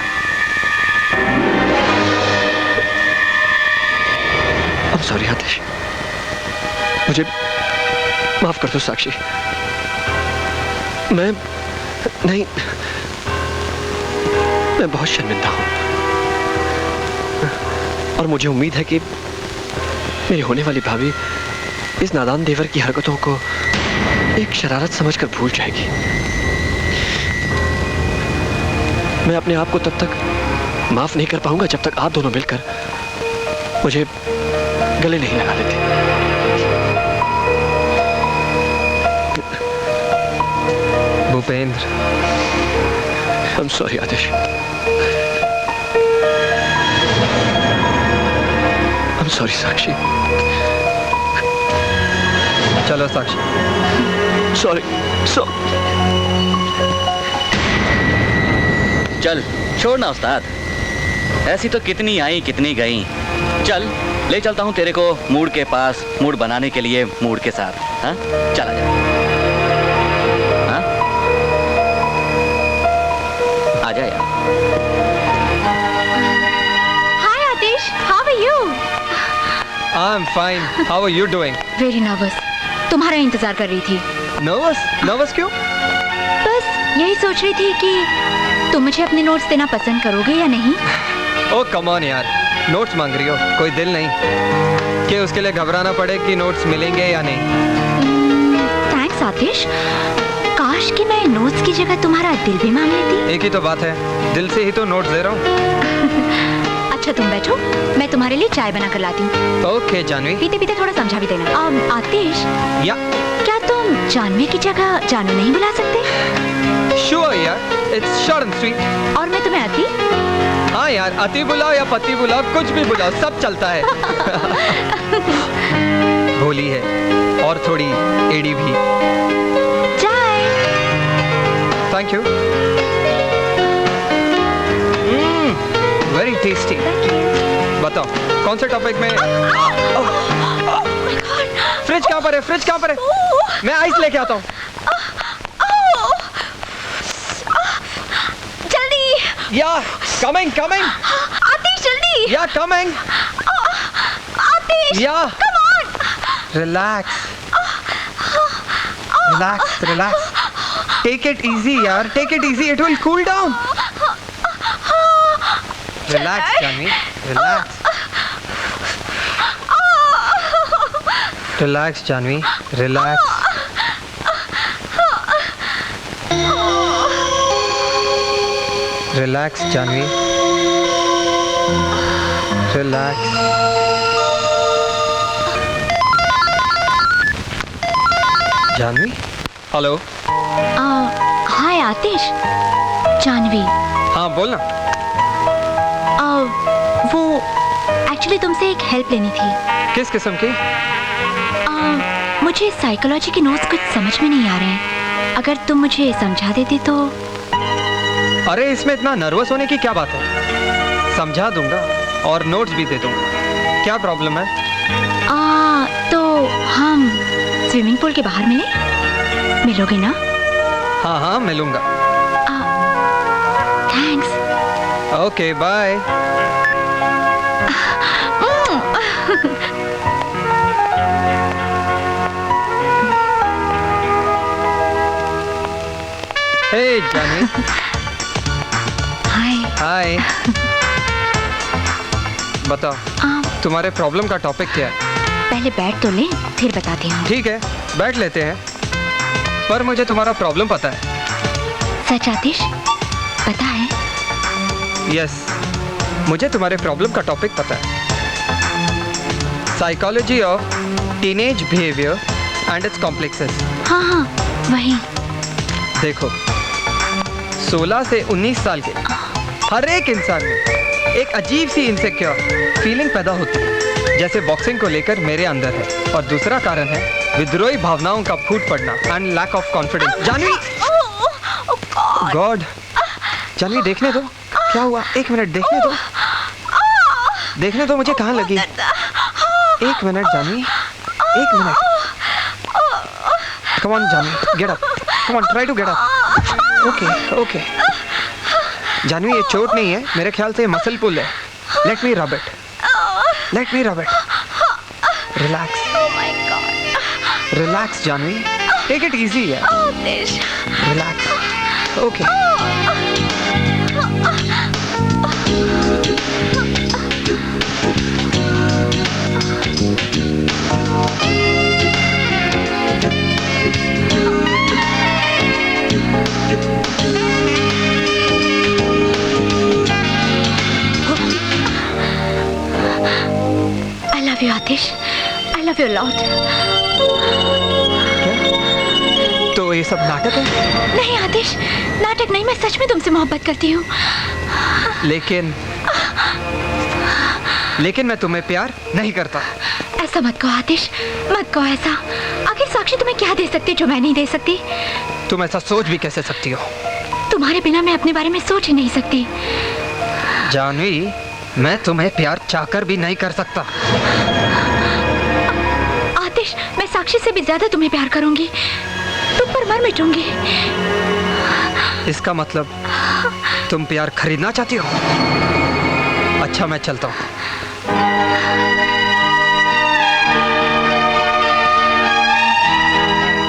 [SPEAKER 7] I'm sorry आतिश, मुझे माफ कर दो साक्षी। मैं बहुत शर्मिंदा हूं और मुझे उम्मीद है कि मेरी होने वाली भाभी इस नादान देवर की हरकतों को एक शरारत समझकर भूल जाएगी। मैं अपने आप को तब तक माफ नहीं कर पाऊंगा जब तक आप दोनों मिलकर मुझे गले नहीं लगा लेते।
[SPEAKER 6] Bhupendra,
[SPEAKER 7] I'm sorry Atish. I'm sorry साक्षी।
[SPEAKER 6] चलो साक्षी।
[SPEAKER 7] सॉरी।
[SPEAKER 1] चल छोड़ना उस्ताद, ऐसी तो कितनी आई कितनी गई। चल ले चलता हूँ तेरे को मूड के पास, मूड बनाने के लिए मूड के साथ। हाँ, चला जा। हाँ, आ जा यार।
[SPEAKER 5] Hi Atish, how are you?
[SPEAKER 6] I'm fine. How are you doing?
[SPEAKER 5] Very nervous. तुम्हारा इंतजार कर रही थी।
[SPEAKER 6] Nervous क्यों?
[SPEAKER 5] बस यही सोच रही थी कि तुम मुझे अपने नोट्स देना पसंद करोगे या नहीं।
[SPEAKER 6] ओ कम ऑन यार, नोट्स मांग रही हो, कोई दिल नहीं कि उसके लिए घबराना पड़े कि नोट्स मिलेंगे या नहीं।
[SPEAKER 5] थैंक्स आतिश, काश कि मैं नोट्स की जगह तुम्हारा दिल भी मांग लेती।
[SPEAKER 6] एक ही तो बात है, दिल से ही तो नोट्स दे रहा हूँ।
[SPEAKER 5] अच्छा तुम बैठो, मैं तुम्हारे लिए चाय बना कर लाती हूँ।
[SPEAKER 6] ओके जानवी।
[SPEAKER 5] पीते पीते थोड़ा समझा भी देना। आतिश,
[SPEAKER 6] या
[SPEAKER 5] क्या तुम जानवी की जगह जानू नहीं बुला सकते?
[SPEAKER 6] श्योर यार, इट्स शॉर्ट एंड स्वीट।
[SPEAKER 5] और मैं तुम्हें अति?
[SPEAKER 6] हाँ यार, अति बुलाओ या पति बुलाओ, कुछ भी बुलाओ, सब चलता है। भोली है और थोड़ी एड़ी भी।
[SPEAKER 5] चाय।
[SPEAKER 6] Thank you. Very tasty. बताओ कौन से टॉपिक में? फ्रिज कहाँ पर है? फ्रिज कहाँ पर है? मैं आइस लेके आता हूँ।
[SPEAKER 5] जल्दी।
[SPEAKER 6] या कमिंग कमिंग।
[SPEAKER 5] आतिश जल्दी।
[SPEAKER 6] या coming.
[SPEAKER 5] Atish.
[SPEAKER 6] Yeah
[SPEAKER 5] come on.
[SPEAKER 6] Relax relax relax. Take it easy यार, take it easy, it will cool down. Relax Janvi, relax. Relax Janvi, relax. Relax Janvi, relax. Janvi, hello.
[SPEAKER 5] Hi Atish. Janvi.
[SPEAKER 6] हाँ बोलना।
[SPEAKER 5] वो एक्चुअली तुमसे एक हेल्प लेनी थी।
[SPEAKER 6] किस किस्म की?
[SPEAKER 5] मुझे साइकोलॉजी के नोट्स कुछ समझ में नहीं आ रहे हैं, अगर तुम मुझे समझा देती तो।
[SPEAKER 6] अरे इसमें इतना नर्वस होने की क्या बात है, समझा दूंगा और नोट्स भी दे दूंगा। क्या प्रॉब्लम है?
[SPEAKER 5] तो हम स्विमिंग पूल के बाहर मिलोगे ना?
[SPEAKER 6] हाँ हाँ मिलूंगा।
[SPEAKER 5] Thanks.
[SPEAKER 6] Okay bye. Hey Janvi.
[SPEAKER 5] Hi.
[SPEAKER 6] Hi. बताओ तुम्हारे प्रॉब्लम का टॉपिक क्या है?
[SPEAKER 5] पहले बैठ तो ले, फिर बताती हूँ।
[SPEAKER 6] ठीक है बैठ लेते हैं, पर मुझे तुम्हारा प्रॉब्लम पता है।
[SPEAKER 5] सच आतिश? पता है?
[SPEAKER 6] यस, मुझे तुम्हारे प्रॉब्लम का टॉपिक पता है। Psychology of teenage behaviour and it's complexes.
[SPEAKER 5] हाँ हाँ वही।
[SPEAKER 6] देखो 16 से 19 साल के हर एक इंसान में एक अजीब सी इनसिक्योर फीलिंग पैदा होती है, जैसे बॉक्सिंग को लेकर मेरे अंदर है। और दूसरा कारण है विद्रोही भावनाओं का फूट पड़ना and lack of confidence. Janvi, god, Janvi देखने दो क्या हुआ, एक मिनट देखने दो, देखने दो मुझे कहाँ लगी। एक मिनट जानवी, एक minute. Come on Janvi, get up, come on, try to get up. Okay okay Janvi, ये चोट नहीं है, मेरे ख्याल से मसल पुल है। Late me rub it, let me rub it. Relax, relax Janvi, take it easy है। Relax, okay.
[SPEAKER 5] I love you Atish, I love you a lot।
[SPEAKER 6] तो ये सब नाटक है?
[SPEAKER 5] नहीं आतिश, नाटक नहीं, मैं सच में तुमसे मोहब्बत करती हूँ।
[SPEAKER 6] लेकिन मैं तुम्हें प्यार नहीं करता।
[SPEAKER 5] ऐसा मत कहो आतिश, मत कहो ऐसा। आखिर साक्षी तुम्हें क्या दे सकती जो मैं नहीं दे सकती?
[SPEAKER 6] तुम ऐसा सोच भी कैसे सकती हो?
[SPEAKER 5] तुम्हारे बिना मैं अपने बारे में सोच ही नहीं सकती।
[SPEAKER 6] जानवी, मैं तुम्हें प्यार चाहकर भी नहीं कर सकता।
[SPEAKER 5] आतिश, मैं साक्षी से भी ज्यादा तुम्हें प्यार करूंगी, तुम पर मर मिटूंगी।
[SPEAKER 6] इसका मतलब तुम प्यार खरीदना चाहती हो? अच्छा मैं चलता हूँ।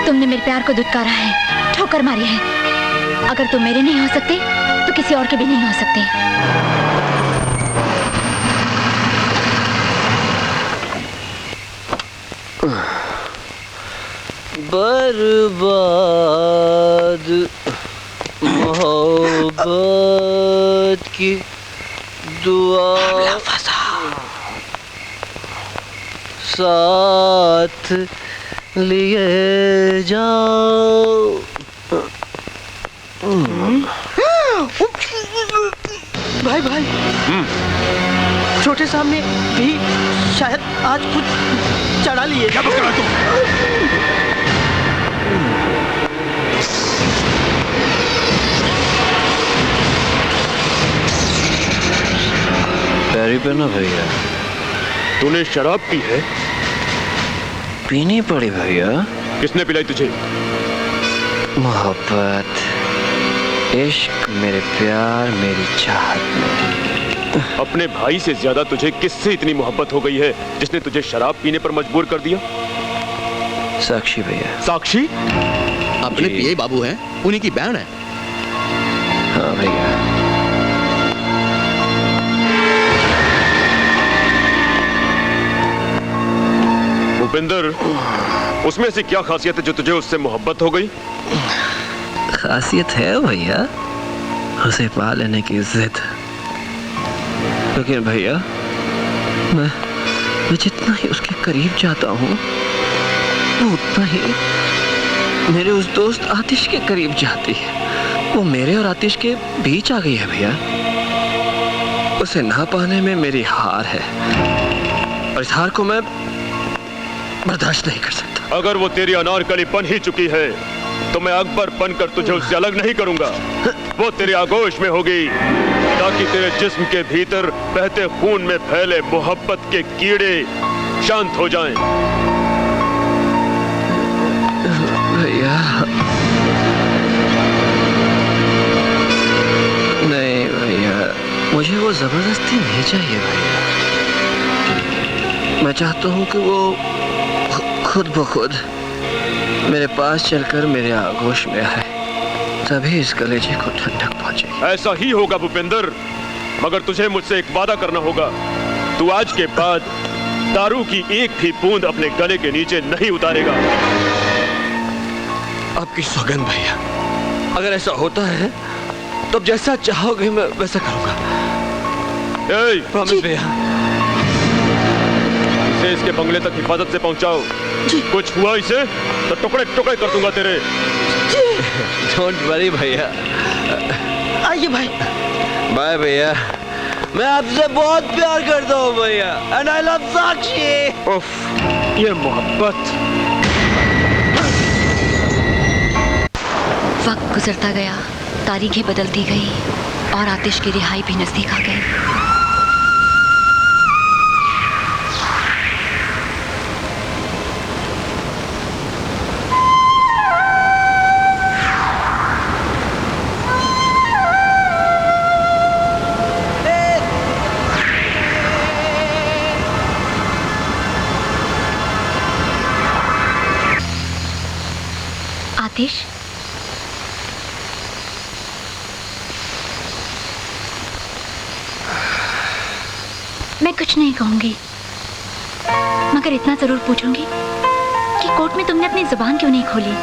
[SPEAKER 5] तुमने मेरे प्यार को दुत्कारा है, ठोकर मारी है। अगर तुम मेरे नहीं हो सकते तो किसी और के भी नहीं हो सकते।
[SPEAKER 13] बर्बाद मोहब्बत की दुआ साथ लिए जाओ।
[SPEAKER 10] भाई भाई छोटे साहब ने भी शायद आज कुछ चढ़ा लिए।
[SPEAKER 9] क्या बक रहा है तू?
[SPEAKER 7] पैरी पे ना भैया,
[SPEAKER 9] तूने शराब पी है?
[SPEAKER 7] पीनी पड़ी भैया।
[SPEAKER 9] किसने पिलाई तुझे?
[SPEAKER 7] मोहब्बत, इश्क, मेरे प्यार, मेरी चाहत में।
[SPEAKER 9] अपने भाई से ज्यादा तुझे किससे इतनी मोहब्बत हो गई है जिसने तुझे शराब पीने पर मजबूर कर दिया?
[SPEAKER 7] साक्षी भैया।
[SPEAKER 9] साक्षी?
[SPEAKER 11] अपने पिए बाबू हैं, उन्हीं की बहन है।
[SPEAKER 7] हाँ भैया।
[SPEAKER 9] भूपेंद्र, उसमें से क्या खासियत है जो तुझे उससे मोहब्बत हो गई?
[SPEAKER 7] खासियत है भैया, उसे पा लेने की जिद। लेकिन भैया मैं जितना ही उसके करीब जाता हूँ वो उतना ही मेरे उस दोस्त आतिश के करीब जाती है। वो मेरे और आतिश के बीच आ गई है भैया। उसे ना पाने में मेरी हार है और इस हार को मैं बर्दाश्त नहीं कर सकता।
[SPEAKER 9] अगर वो तेरी अनारकली बन ही चुकी है तो मैं अकबर बनकर तुझे उससे अलग नहीं करूंगा। वो तेरे आगोश में होगी ताकि तेरे जिस्म के भीतर बहते खून में फैले मोहब्बत के कीड़े शांत हो जाएं।
[SPEAKER 7] भैया नहीं भैया, मुझे वो जबरदस्ती नहीं चाहिए भैया। मैं चाहता हूँ कि वो खुद ब खुद मेरे पास चलकर मेरे आगोश में आए, तभी इस कलेजे को ठंडक पहुंचेगी।
[SPEAKER 9] ऐसा ही होगा भूपेंद्र, मगर तुझे मुझसे एक वादा करना होगा। तू आज के बाद दारू की एक भी बूंद अपने गले के नीचे नहीं उतारेगा।
[SPEAKER 7] आपकी सौगंध भैया, अगर ऐसा होता है तो जैसा चाहोगे मैं वैसा करूंगा।
[SPEAKER 9] प्रॉमिस भैया। इसे इसके बंगले तक हिफाजत से पहुंचाओ। कुछ हुआ इसे तो टुकड़े टुकड़े कर दूंगा तेरे।
[SPEAKER 7] डोंट वरी भैया।
[SPEAKER 10] आइए भाई।
[SPEAKER 7] बाय भैया। मैं आपसे बहुत प्यार करता हूँ भैया, एंड आई लव साक्षी।
[SPEAKER 9] उफ, ये मोहब्बत।
[SPEAKER 5] वक्त गुजरता गया, तारीखें बदलती गई और आतिश की रिहाई भी नजदीक आ गई। आतिश, मैं कुछ नहीं कहूंगी, मगर इतना जरूर पूछूंगी कि कोर्ट में तुमने अपनी जुबान क्यों नहीं खोली,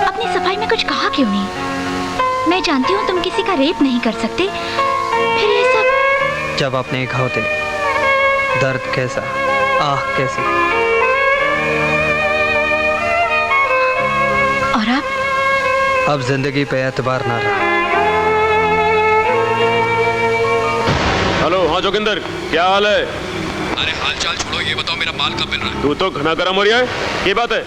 [SPEAKER 5] अपनी सफाई में कुछ कहा क्यों नहीं। मैं जानती हूँ तुम किसी का रेप नहीं कर सकते, फिर ये सब।
[SPEAKER 6] जब आप नहीं खाओ दर्द कैसा, आह कैसी।
[SPEAKER 5] और
[SPEAKER 6] अब जिंदगी पे एतबार ना रहा।
[SPEAKER 9] हेलो, हाँ जोगिंदर, क्या हाल है?
[SPEAKER 7] अरे हाल चाल छोड़ो, ये बताओ मेरा माल कब मिल रहा है?
[SPEAKER 9] तू तो घना गरम हो रहा है, ये बात है?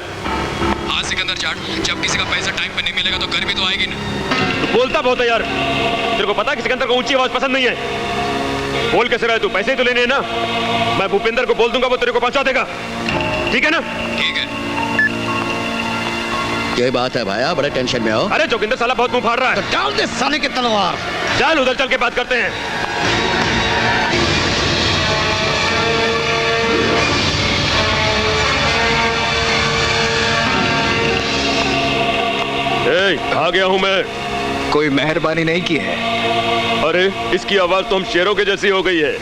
[SPEAKER 7] हाँ सिकंदर जाट, जब किसी का पैसा टाइम पे नहीं मिलेगा तो गर्मी तो आएगी ना।
[SPEAKER 9] तू बोलता बहुत है यार। तेरे को पता है कि सिकंदर को ऊंची आवाज पसंद नहीं है। बोल कैसे रहे तू? पैसे ही तो लेने हैं ना। मैं भूपेंद्र को बोल दूंगा, वो तेरे को पहुंचा देगा। ठीक है ना?
[SPEAKER 7] ठीक है।
[SPEAKER 11] ये बात है भाया, बड़े टेंशन में हो।
[SPEAKER 9] अरे जोगिंदर साला बहुत मुंह फाड़ रहा है।
[SPEAKER 11] तो डाल दे साले की तलवार।
[SPEAKER 9] चल उधर चल के बात करते हैं। आ गया हूं मैं।
[SPEAKER 8] कोई मेहरबानी नहीं की है।
[SPEAKER 9] अरे इसकी आवाज तो हम शेरों के जैसी हो गई है।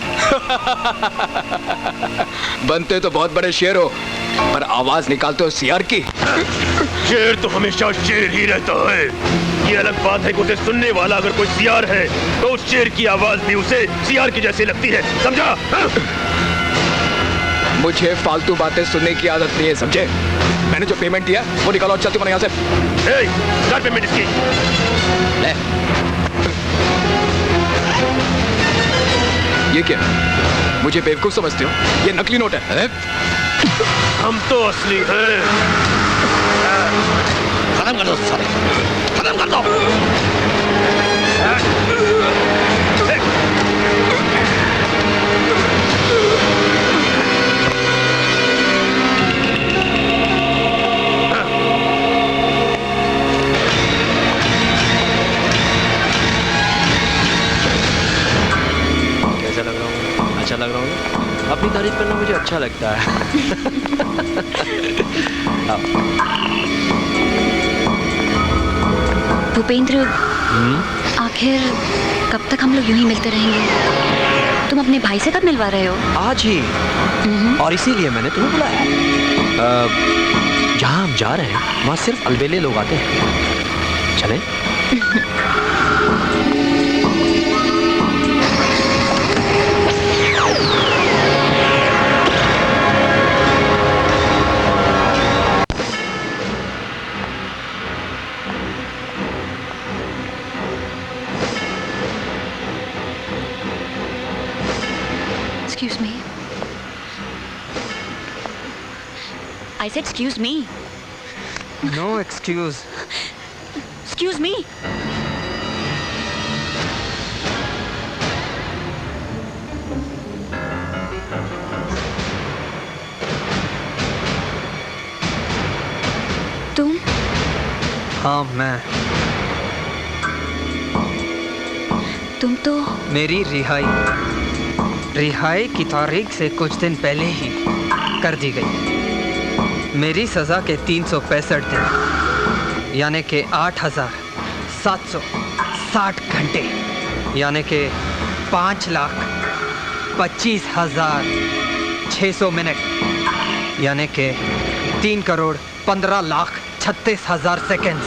[SPEAKER 8] बनते तो बहुत बड़े शेर हो, पर आवाज निकालते हो सियार की।
[SPEAKER 9] शेर तो हमेशा शेर ही रहता है। ये अलग बात है कि उसे सुनने वाला अगर कोई सियार है तो उस शेर की आवाज भी उसे सियार की जैसी लगती है, समझा?
[SPEAKER 8] मुझे फालतू बातें सुनने की आदत नहीं है, समझे? मैंने जो पेमेंट दिया वो निकालो और चलती बनो यहाँ से।
[SPEAKER 9] कर पेमेंट इसकी।
[SPEAKER 8] ये क्या है? मुझे बेवकूफ समझते हो? ये नकली नोट है।
[SPEAKER 9] हम तो असली हैं।
[SPEAKER 11] खत्म कर दो सारे, खत्म कर दो।
[SPEAKER 7] कैसा लग रहा हूँ? अच्छा लग रहा हूँ ना? अपनी तारीफ करना मुझे अच्छा लगता है।
[SPEAKER 5] भूपेंद्र, आखिर कब तक हम लोग यूं ही मिलते रहेंगे? तुम अपने भाई से कब मिलवा रहे हो?
[SPEAKER 7] आज ही, और इसीलिए मैंने तुम्हें बुलाया। जहाँ हम जा रहे हैं वहाँ सिर्फ अलबेले लोग आते हैं। चलें?
[SPEAKER 5] Excuse me. I said excuse me.
[SPEAKER 6] No excuse.
[SPEAKER 5] Excuse me. तुम?
[SPEAKER 6] हाँ मैं।
[SPEAKER 5] तुम तो
[SPEAKER 6] मेरी रिहाई की तारीख से कुछ दिन पहले ही कर दी गई। मेरी सज़ा के 365 दिन यानी कि 8,760 घंटे यानी कि 5,25,600 मिनट यानी कि 3,15,36,000 सेकंड्स।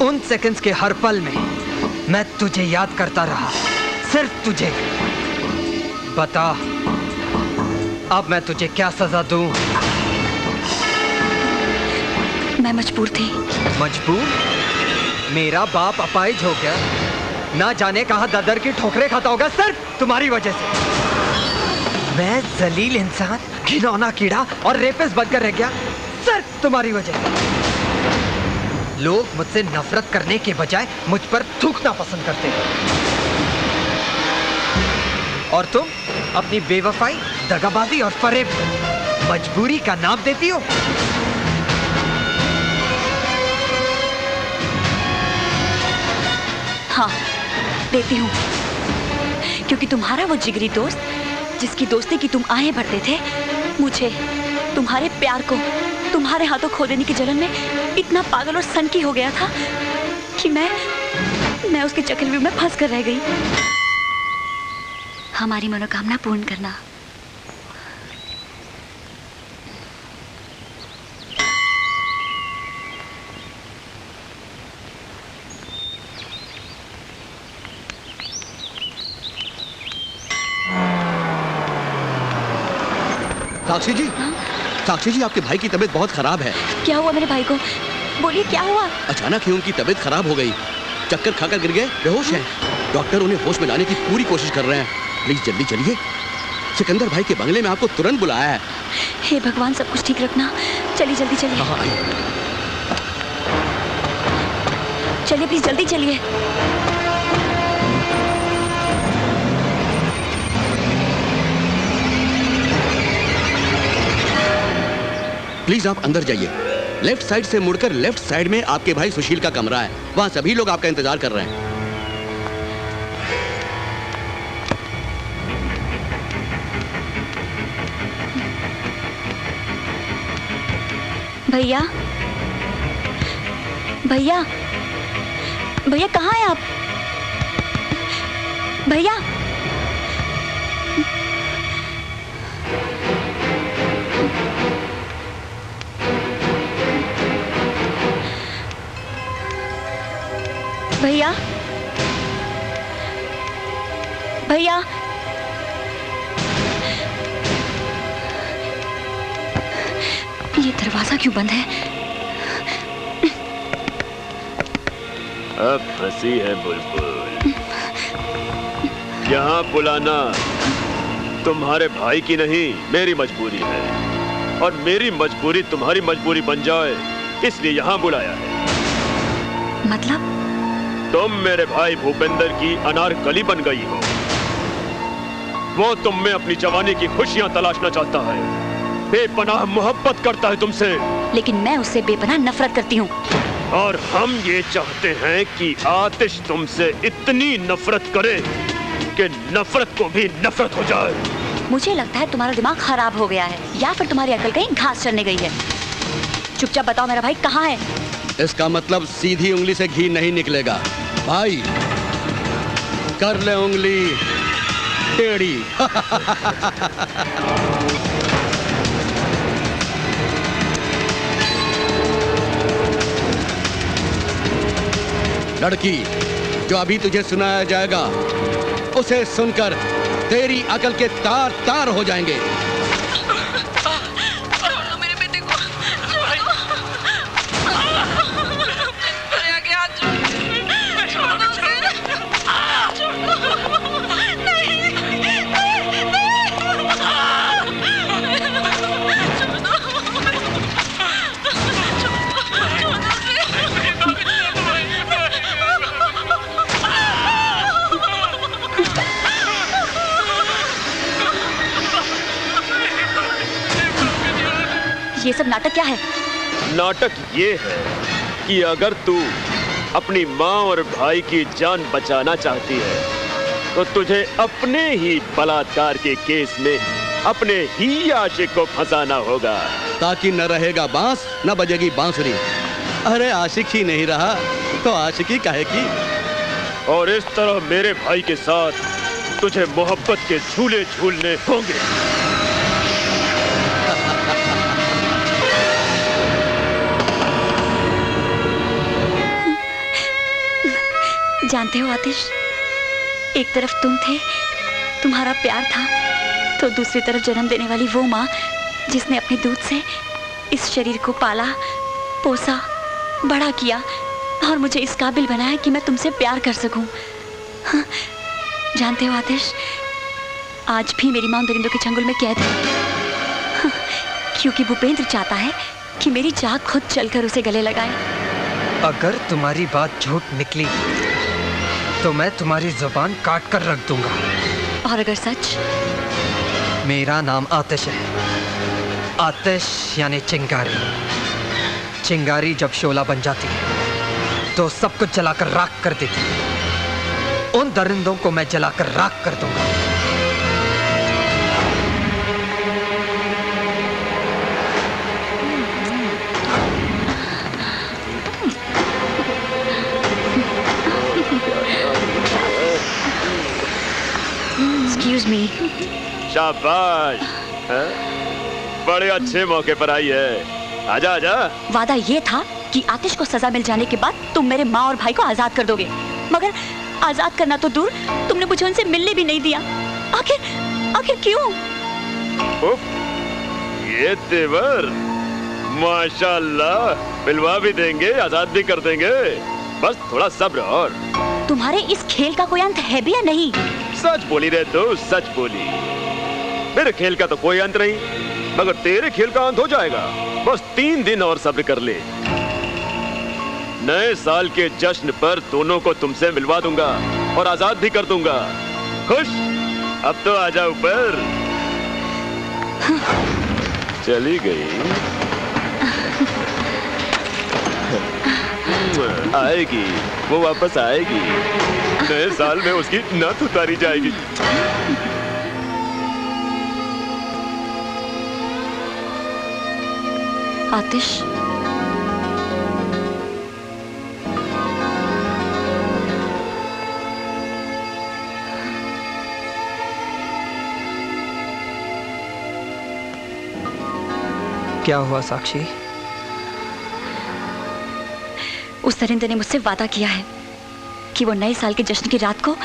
[SPEAKER 6] उन सेकंड्स के हर पल में मैं तुझे याद करता रहा, सिर्फ तुझे। बता अब मैं तुझे क्या सजा दूं?
[SPEAKER 5] मैं मजबूर थी।
[SPEAKER 6] मजबूर? मेरा बाप अपाहिज हो गया, ना जाने कहां ददर की ठोकरें खाता होगा सिर्फ तुम्हारी वजह से। मैं जलील इंसान, घिनौना कीड़ा और रेपिस्ट बनकर रह गया सिर्फ तुम्हारी वजह से। लोग मुझसे नफरत करने के बजाय मुझ पर थूकना पसंद करते हैं, और तुम अपनी बेवफाई, दगाबाजी और फरेब मजबूरी का नाम देती हो।
[SPEAKER 5] हाँ, देती हूँ, क्योंकि तुम्हारा वो जिगरी दोस्त जिसकी दोस्ती की तुम आहें भरते थे, मुझे तुम्हारे प्यार को तुम्हारे हाथों खो देने की जलन में इतना पागल और सनकी हो गया था कि मैं उसके चक्रव्यूह में फंस कर रह गई। हमारी मनोकामना पूर्ण करना।
[SPEAKER 11] साक्षी जी, साक्षी जी, आपके भाई की तबीयत बहुत खराब है।
[SPEAKER 5] क्या हुआ मेरे भाई को? बोलिए क्या हुआ?
[SPEAKER 11] अचानक ही उनकी तबीयत खराब हो गई, चक्कर खाकर गिर गए, बेहोश हैं। डॉक्टर उन्हें होश में लाने की पूरी कोशिश कर रहे हैं। प्लीज जल्दी चलिए, सिकंदर भाई के बंगले में आपको तुरंत बुलाया है।
[SPEAKER 5] हे भगवान, सब कुछ ठीक रखना। चलिए जल्दी चलिए। चलिए प्लीज जल्दी चलिए।
[SPEAKER 11] प्लीज आप अंदर जाइए। लेफ्ट साइड से मुड़कर लेफ्ट साइड में आपके भाई सुशील का कमरा है, वहां सभी लोग आपका इंतजार कर रहे हैं।
[SPEAKER 5] भैया, भैया, भैया कहाँ हैं आप? भैया, भैया, भैया, ये दरवाजा क्यों बंद है?
[SPEAKER 9] अब फंसी है बुलबुल, यहाँ बुलाना तुम्हारे भाई की नहीं, मेरी मजबूरी है, और मेरी मजबूरी तुम्हारी मजबूरी बन जाए इसलिए यहाँ बुलाया है।
[SPEAKER 5] मतलब?
[SPEAKER 9] तुम मेरे भाई भूपेंद्र की अनारकली बन गई हो। वो तुम में अपनी जवानी की खुशियां तलाशना चाहता है, बेपनाह मोहब्बत करता है तुमसे।
[SPEAKER 5] लेकिन मैं उससे बेपनाह नफरत करती हूँ।
[SPEAKER 9] और हम ये चाहते हैं कि आतिश तुमसे इतनी नफरत करे कि नफरत को भी नफरत हो जाए।
[SPEAKER 5] मुझे लगता है तुम्हारा दिमाग खराब हो गया है, या फिर तुम्हारी अकल कहीं घास चरने गई है। चुपचाप बताओ मेरा भाई कहाँ है?
[SPEAKER 11] इसका मतलब सीधी उंगली से घी नहीं निकलेगा भाई, कर ले उंगली टेढ़ी। लड़की, जो अभी तुझे सुनाया जाएगा उसे सुनकर तेरी अकल के तार तार हो जाएंगे।
[SPEAKER 5] ये सब नाटक क्या है?
[SPEAKER 9] नाटक ये है कि अगर तू अपनी माँ और भाई की जान बचाना चाहती है तो तुझे अपने ही बलात्कार के केस में अपने ही आशिक को फंसाना होगा,
[SPEAKER 11] ताकि न रहेगा बांस न बजेगी बांसुरी। अरे आशिक ही नहीं रहा तो आशिकी काहे की।
[SPEAKER 9] और इस तरह मेरे भाई के साथ तुझे मोहब्बत के झूले झूलने होंगे।
[SPEAKER 5] जानते हो आतिश, एक तरफ तुम थे, तुम्हारा प्यार था, तो दूसरी तरफ जन्म देने वाली वो माँ जिसने अपने दूध से इस शरीर को पाला, पोसा, बड़ा किया और मुझे इस काबिल बनाया कि मैं तुमसे प्यार कर सकूं। हाँ, जानते हो आतिश, आज भी मेरी माँ दरिंदों के चंगुल में कैद है। हाँ, क्योंकि भूपेंद्र चाहता है कि मेरी जान खुद चलकर उसे गले लगाए।
[SPEAKER 6] अगर तुम्हारी बात झूठ निकली तो मैं तुम्हारी जुबान काट कर रख दूंगा।
[SPEAKER 5] और अगर सच?
[SPEAKER 6] मेरा नाम आतिश है। आतिश यानी चिंगारी। चिंगारी जब शोला बन जाती है तो सब कुछ जलाकर राख कर देती है। उन दरिंदों को मैं जलाकर राख कर दूंगा।
[SPEAKER 5] Excuse me.
[SPEAKER 9] शाबाश, बड़े अच्छे मौके पर आई है। आजा आजा।
[SPEAKER 5] वादा ये था कि आतिश को सजा मिल जाने के बाद तुम मेरे माँ और भाई को आजाद कर दोगे, मगर आजाद करना तो दूर, तुमने मुझे उनसे मिलने भी नहीं दिया। आखिर क्यों?
[SPEAKER 9] उफ, ये तेवर, माशाल्लाह, मिलवा भी देंगे, आजाद भी कर देंगे, बस थोड़ा सब्र। और
[SPEAKER 5] तुम्हारे इस खेल का कोई अंत है भी या नहीं?
[SPEAKER 9] सच बोली रे तू, सच बोली। मेरे खेल का तो कोई अंत नहीं, मगर तेरे खेल का अंत हो जाएगा। बस 3 दिन और सब्र कर ले। नए साल के जश्न पर दोनों को तुमसे मिलवा दूंगा और आजाद भी कर दूंगा। खुश? अब तो आजा ऊपर। चली गई। आएगी, वो वापस आएगी। नए साल में उसकी नथ उतारी जाएगी।
[SPEAKER 5] आतिश,
[SPEAKER 6] क्या हुआ साक्षी?
[SPEAKER 5] उस दरिंदे ने मुझसे वादा किया है कि वो नए साल के जश्न की रात को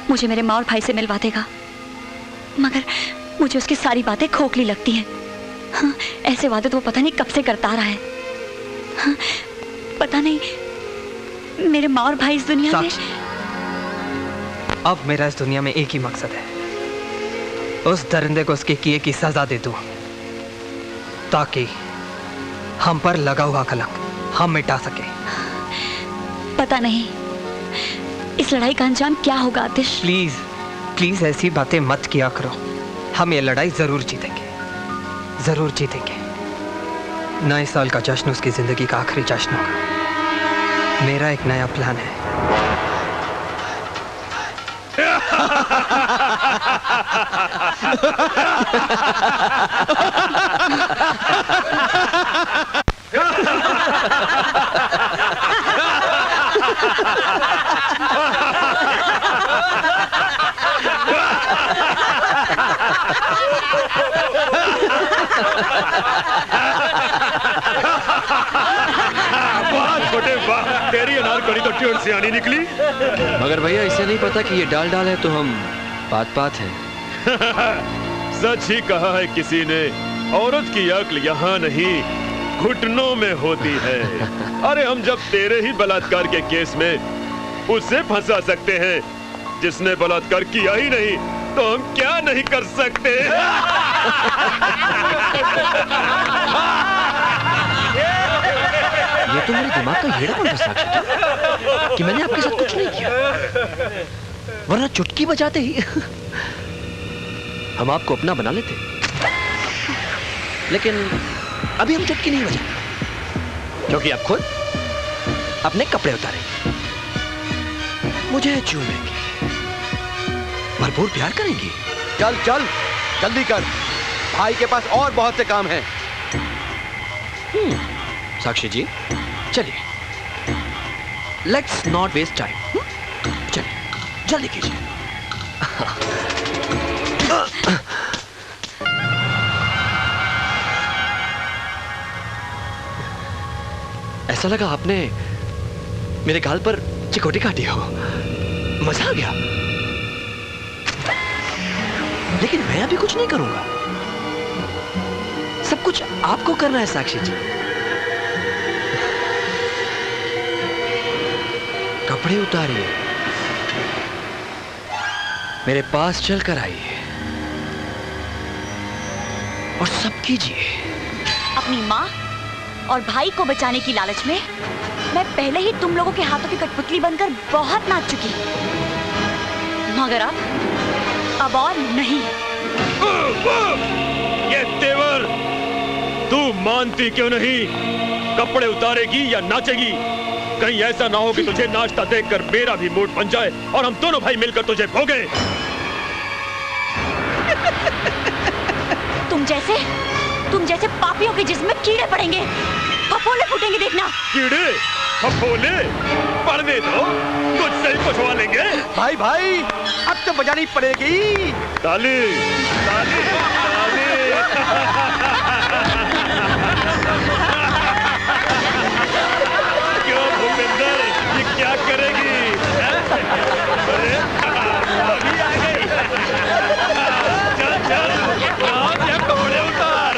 [SPEAKER 5] मुझे मेरे माँ और भाई से मिलवा देगा, मगर मुझे उसकी सारी बातें खोखली लगती हैं। हाँ, ऐसे वादे तो वो पता नहीं कब से करता आ रहा है। हाँ, पता नहीं मेरे माँ और भाई इस दुनिया में।
[SPEAKER 6] अब मेरा इस दुनिया में एक ही मकसद है, उस दरिंदे को उसके किए की सजा दे दूं, ताकि हम पर लगा हुआ कलंक हम मिटा सके।
[SPEAKER 5] पता नहीं इस लड़ाई का अंजाम क्या होगा आतिश।
[SPEAKER 6] प्लीज प्लीज ऐसी बातें मत किया करो। हम ये लड़ाई जरूर जीतेंगे, जरूर जीतेंगे। नए साल का जश्न उसकी जिंदगी का आखिरी जश्न होगा। मेरा एक नया प्लान है।
[SPEAKER 9] वाह छोटे वाह, तेरी अनारकली तो ट्यून से आनी निकली।
[SPEAKER 7] मगर भैया इसे नहीं पता कि ये डाल डाल है तो हम बात बात है।
[SPEAKER 9] सच ही कहा है किसी ने, औरत की अक्ल यहाँ नहीं घुटनों में होती है। अरे हम जब तेरे ही बलात्कार के केस में उसे फंसा सकते हैं जिसने बलात्कार किया ही नहीं, तो हम क्या नहीं कर सकते।
[SPEAKER 7] ये तो मेरे दिमाग का हेड़ा था साक्षी कि मैंने आपके साथ कुछ नहीं किया, वरना चुटकी बजाते ही हम आपको अपना बना लेते। लेकिन अभी हम चुटकी नहीं बजाते क्योंकि आप खुद अपने कपड़े उतारेंगे, मुझे चूमेंगे, भरपूर प्यार करेंगी।
[SPEAKER 11] चल चल जल्दी कर, भाई के पास और बहुत से काम हैं।
[SPEAKER 7] साक्षी जी चलिए, लेट्स नॉट वेस्ट टाइम। चलिए जल्दी कीजिए। ऐसा लगा आपने मेरे गाल पर चिकोटी काटी हो, मजा आ गया। लेकिन मैं अभी कुछ नहीं करूंगा, सब कुछ आपको करना है साक्षी जी। कपड़े उतारिए, मेरे पास चलकर आइए और सब कीजिए।
[SPEAKER 5] अपनी माँ और भाई को बचाने की लालच में मैं पहले ही तुम लोगों के हाथों की कठपुतली बनकर बहुत नाच चुकी, मगर अब और नहीं।
[SPEAKER 9] ये तेवर तू मानती क्यों नहीं? कपड़े उतारेगी या नाचेगी? कहीं ऐसा ना हो कि तुझे नाचता देखकर मेरा भी मूड बन जाए और हम दोनों भाई मिलकर तुझे भोगे।
[SPEAKER 5] तुम जैसे पापियों के जिस्म में कीड़े पड़ेंगे, फफोले फूटेंगे, देखना।
[SPEAKER 9] कीड़े फफोले पड़ने दो, तुझसे ही पुछवा लेंगे।
[SPEAKER 11] भाई भाई अब तो बजानी पड़ेगी।
[SPEAKER 9] ताली ताली ताली। क्यों भूपेंद्र, ये क्या करेगी? अरे अभी आ गई। चल चल नाच या कपड़े उतार।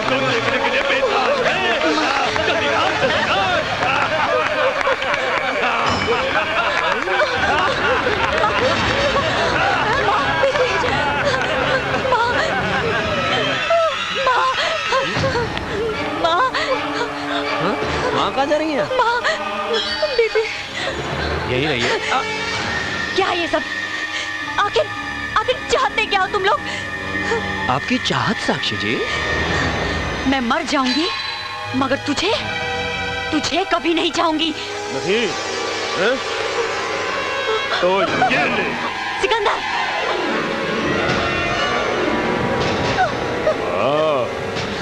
[SPEAKER 9] तुम देखने के लिए बेताज है। जल्दी नाच, जल्दी नाच।
[SPEAKER 7] माँ कहाँ जा रही है?
[SPEAKER 5] बेबी
[SPEAKER 7] यही रही है।
[SPEAKER 5] क्या ये सब? आखिर चाहते क्या हो तुम लोग?
[SPEAKER 7] आपकी चाहत साक्षी जी।
[SPEAKER 5] मैं मर जाऊंगी मगर तुझे कभी नहीं चाहूंगी।
[SPEAKER 9] नहीं है? तो ये ले।
[SPEAKER 5] सिकंदर,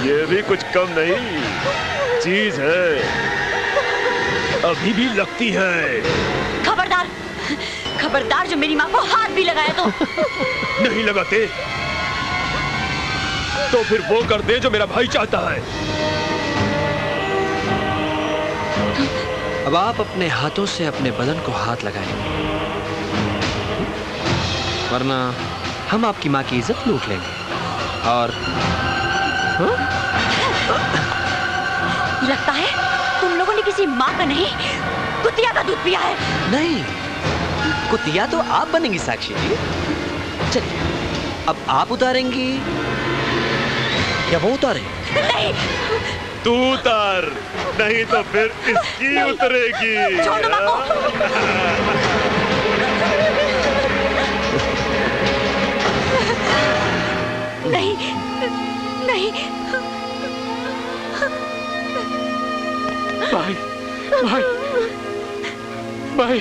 [SPEAKER 9] ये भी कुछ कम नहीं चीज है, अभी भी लगती है।
[SPEAKER 5] खबरदार जो मेरी माँ को हाथ भी लगाया तो।
[SPEAKER 9] नहीं लगाते तो फिर वो कर दे जो मेरा भाई चाहता है।
[SPEAKER 7] अब आप अपने हाथों से अपने बदन को हाथ लगाएं, वरना हम आपकी माँ की इज्जत लूट लेंगे। और
[SPEAKER 5] लगता है तुम लोगों ने किसी माँ का नहीं कुतिया का दूध पिया है।
[SPEAKER 7] नहीं, कुतिया तो आप बनेंगी साक्षी जी। चलिए, अब आप उतारेंगी या वो उतारे?
[SPEAKER 5] नहीं,
[SPEAKER 9] तू उतार, नहीं तो फिर इसकी उतरेगी।
[SPEAKER 5] छोड़ दो बाबू। नहीं, नहीं।
[SPEAKER 12] भाई, भाई, भाई,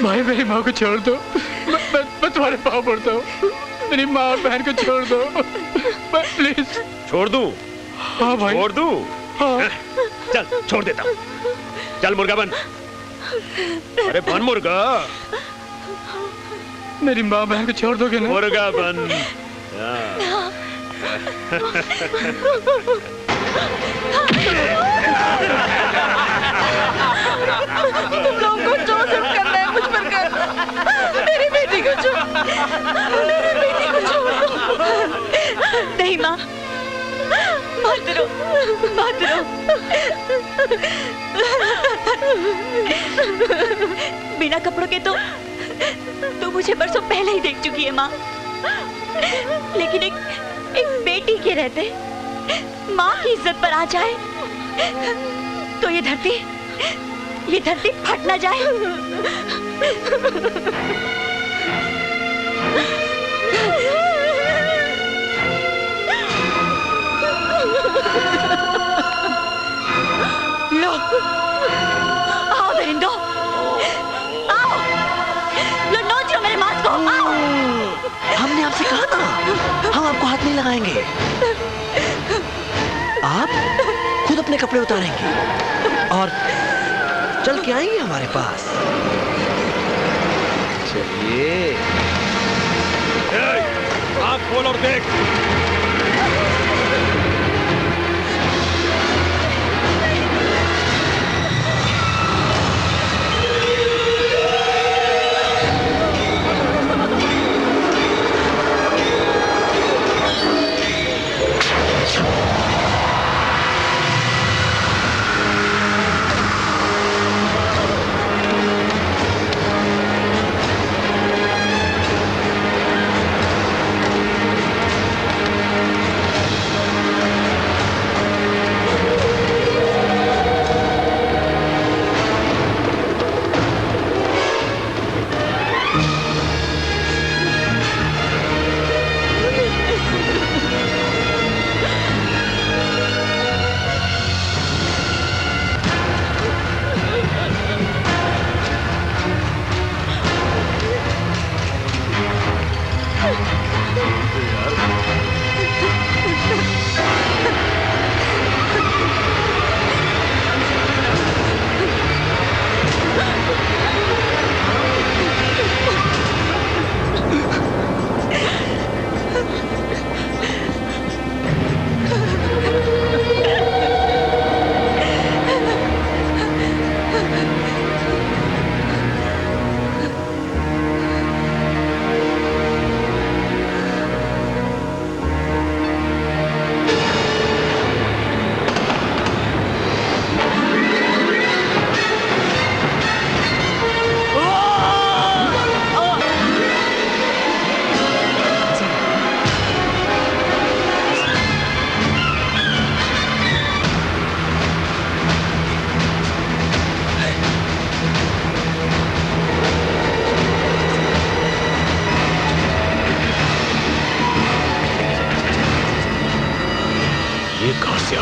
[SPEAKER 12] भाई मेरी माँ को छोड़ दो। मैं तुम्हारे पाँव पड़ता हूँ। मेरी माँ और बहन को छोड़ दो, प्लीज।
[SPEAKER 9] छोड़ दूं?
[SPEAKER 12] हाँ भाई।
[SPEAKER 9] छोड़ दूं?
[SPEAKER 12] हाँ।
[SPEAKER 9] चल, छोड़ देता हूं। चल मुर्गा बन। अरे बन मुर्गा।
[SPEAKER 12] मेरी माँ बहन को छोड़ दोगे ना?
[SPEAKER 9] मुर्गा बन।
[SPEAKER 4] तुम लोगों को जो सब करना है मुझ पर कर। मेरी बेटी को छोड़, मेरी बेटी को छोड़ दो।
[SPEAKER 5] नहीं माँ, मत रो, मत रो। बिना कपड़ों के तो मुझे बरसों पहले ही देख चुकी है माँ। लेकिन एक बेटी के रहते माँ की इज्जत पर आ जाए तो ये धरती फट ना जाए। लो, आओ दरिंदो, आओ, लो नोचो मेरे मांस को, आओ।
[SPEAKER 7] हमने आपसे कहा ना, हम आपको हाथ नहीं लगाएंगे। आप खुद अपने कपड़े उतारेंगे और चल के आएंगे हमारे पास। चलिए,
[SPEAKER 9] आँख खोल और देख।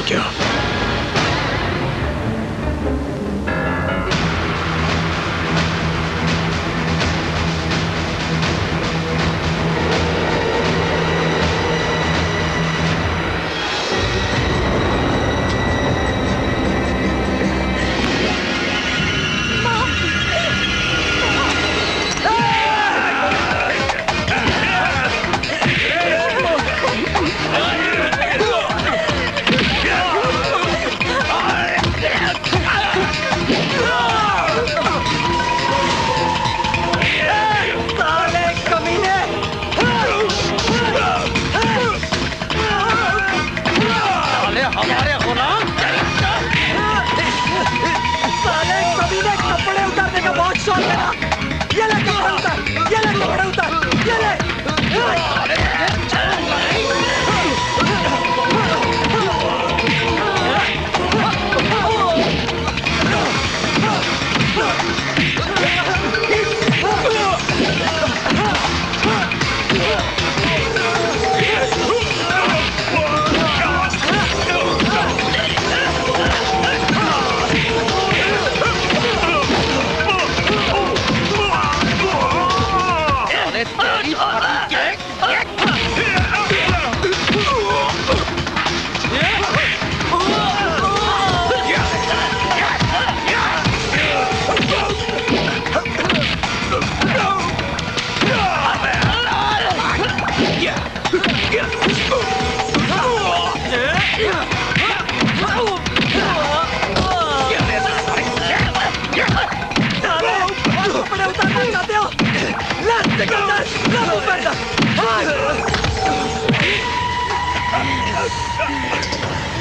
[SPEAKER 11] क्या?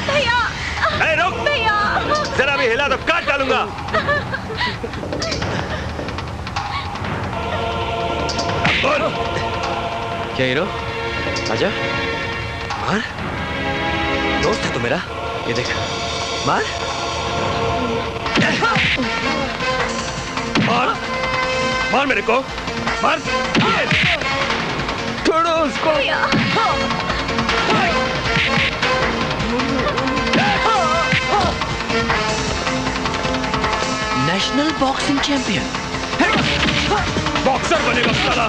[SPEAKER 5] भैया
[SPEAKER 3] रुक
[SPEAKER 5] भैया
[SPEAKER 3] जरा भी हिला तो काट डालूंगा।
[SPEAKER 7] क्या हीरो आजा मार दोस्त है तू मेरा ये देख मार
[SPEAKER 3] मार मार मेरे को मार
[SPEAKER 6] छोड़ो उसको
[SPEAKER 7] नेशनल बॉक्सिंग चैंपियन
[SPEAKER 3] बॉक्सर बनेगा साला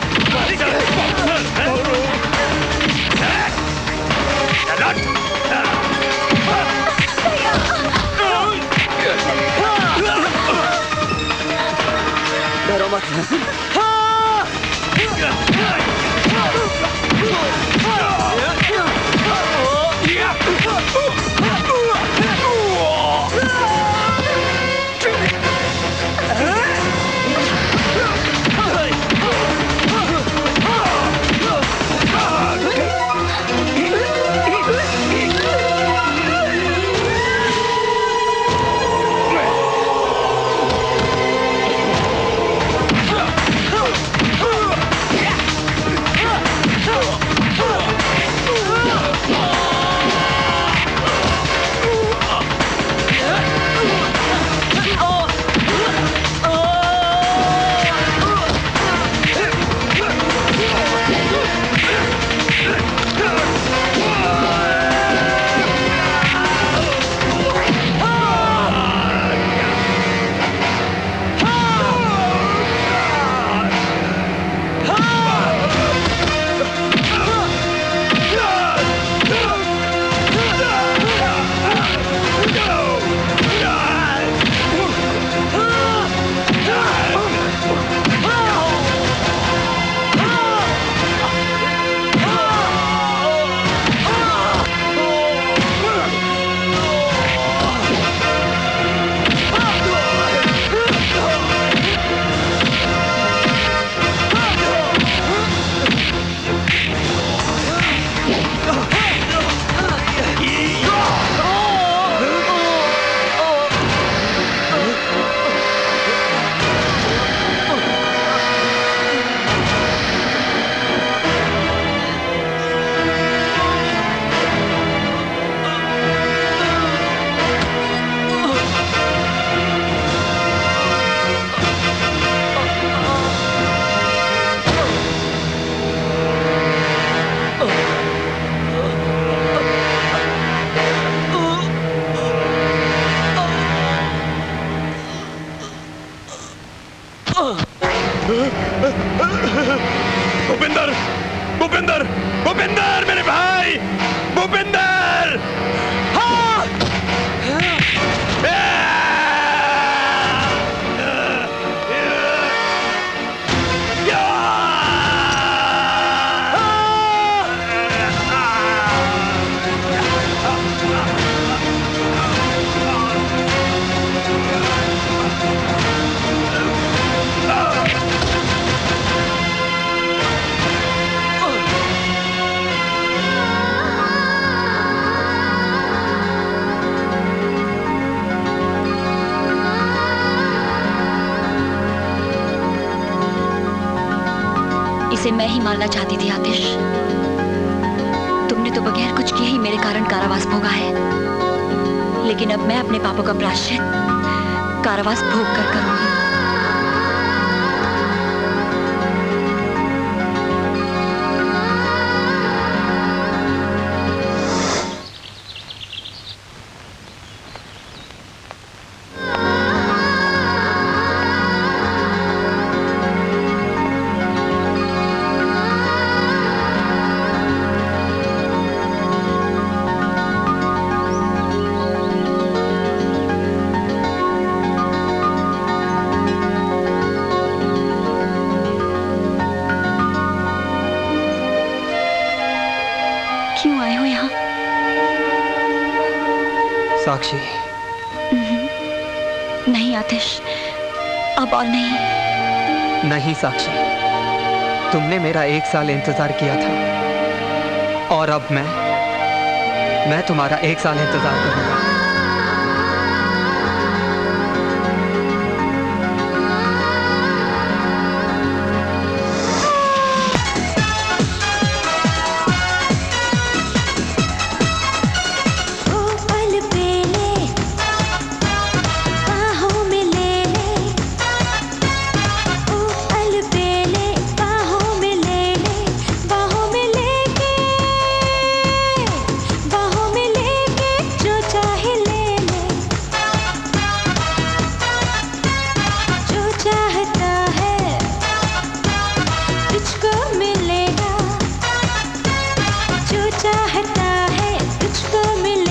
[SPEAKER 7] डरो मत
[SPEAKER 3] भूपिंदर भूपिंदर भूपिंदर मेरे भाई भूपिंदर
[SPEAKER 5] इसे मैं ही मारना चाहती थी आतिश। तुमने तो बगैर कुछ किए ही मेरे कारण कारावास भोगा है, लेकिन अब मैं अपने पापों का प्रायश्चित कारावास भोग कर करूंगी। क्यों आए हो यहाँ?
[SPEAKER 6] साक्षी
[SPEAKER 5] नहीं आतिश, अब और नहीं।
[SPEAKER 6] नहीं साक्षी, तुमने मेरा 1 साल इंतजार किया था और अब मैं तुम्हारा 1 साल इंतजार करूंगा।
[SPEAKER 5] चाहता है तुझको मिल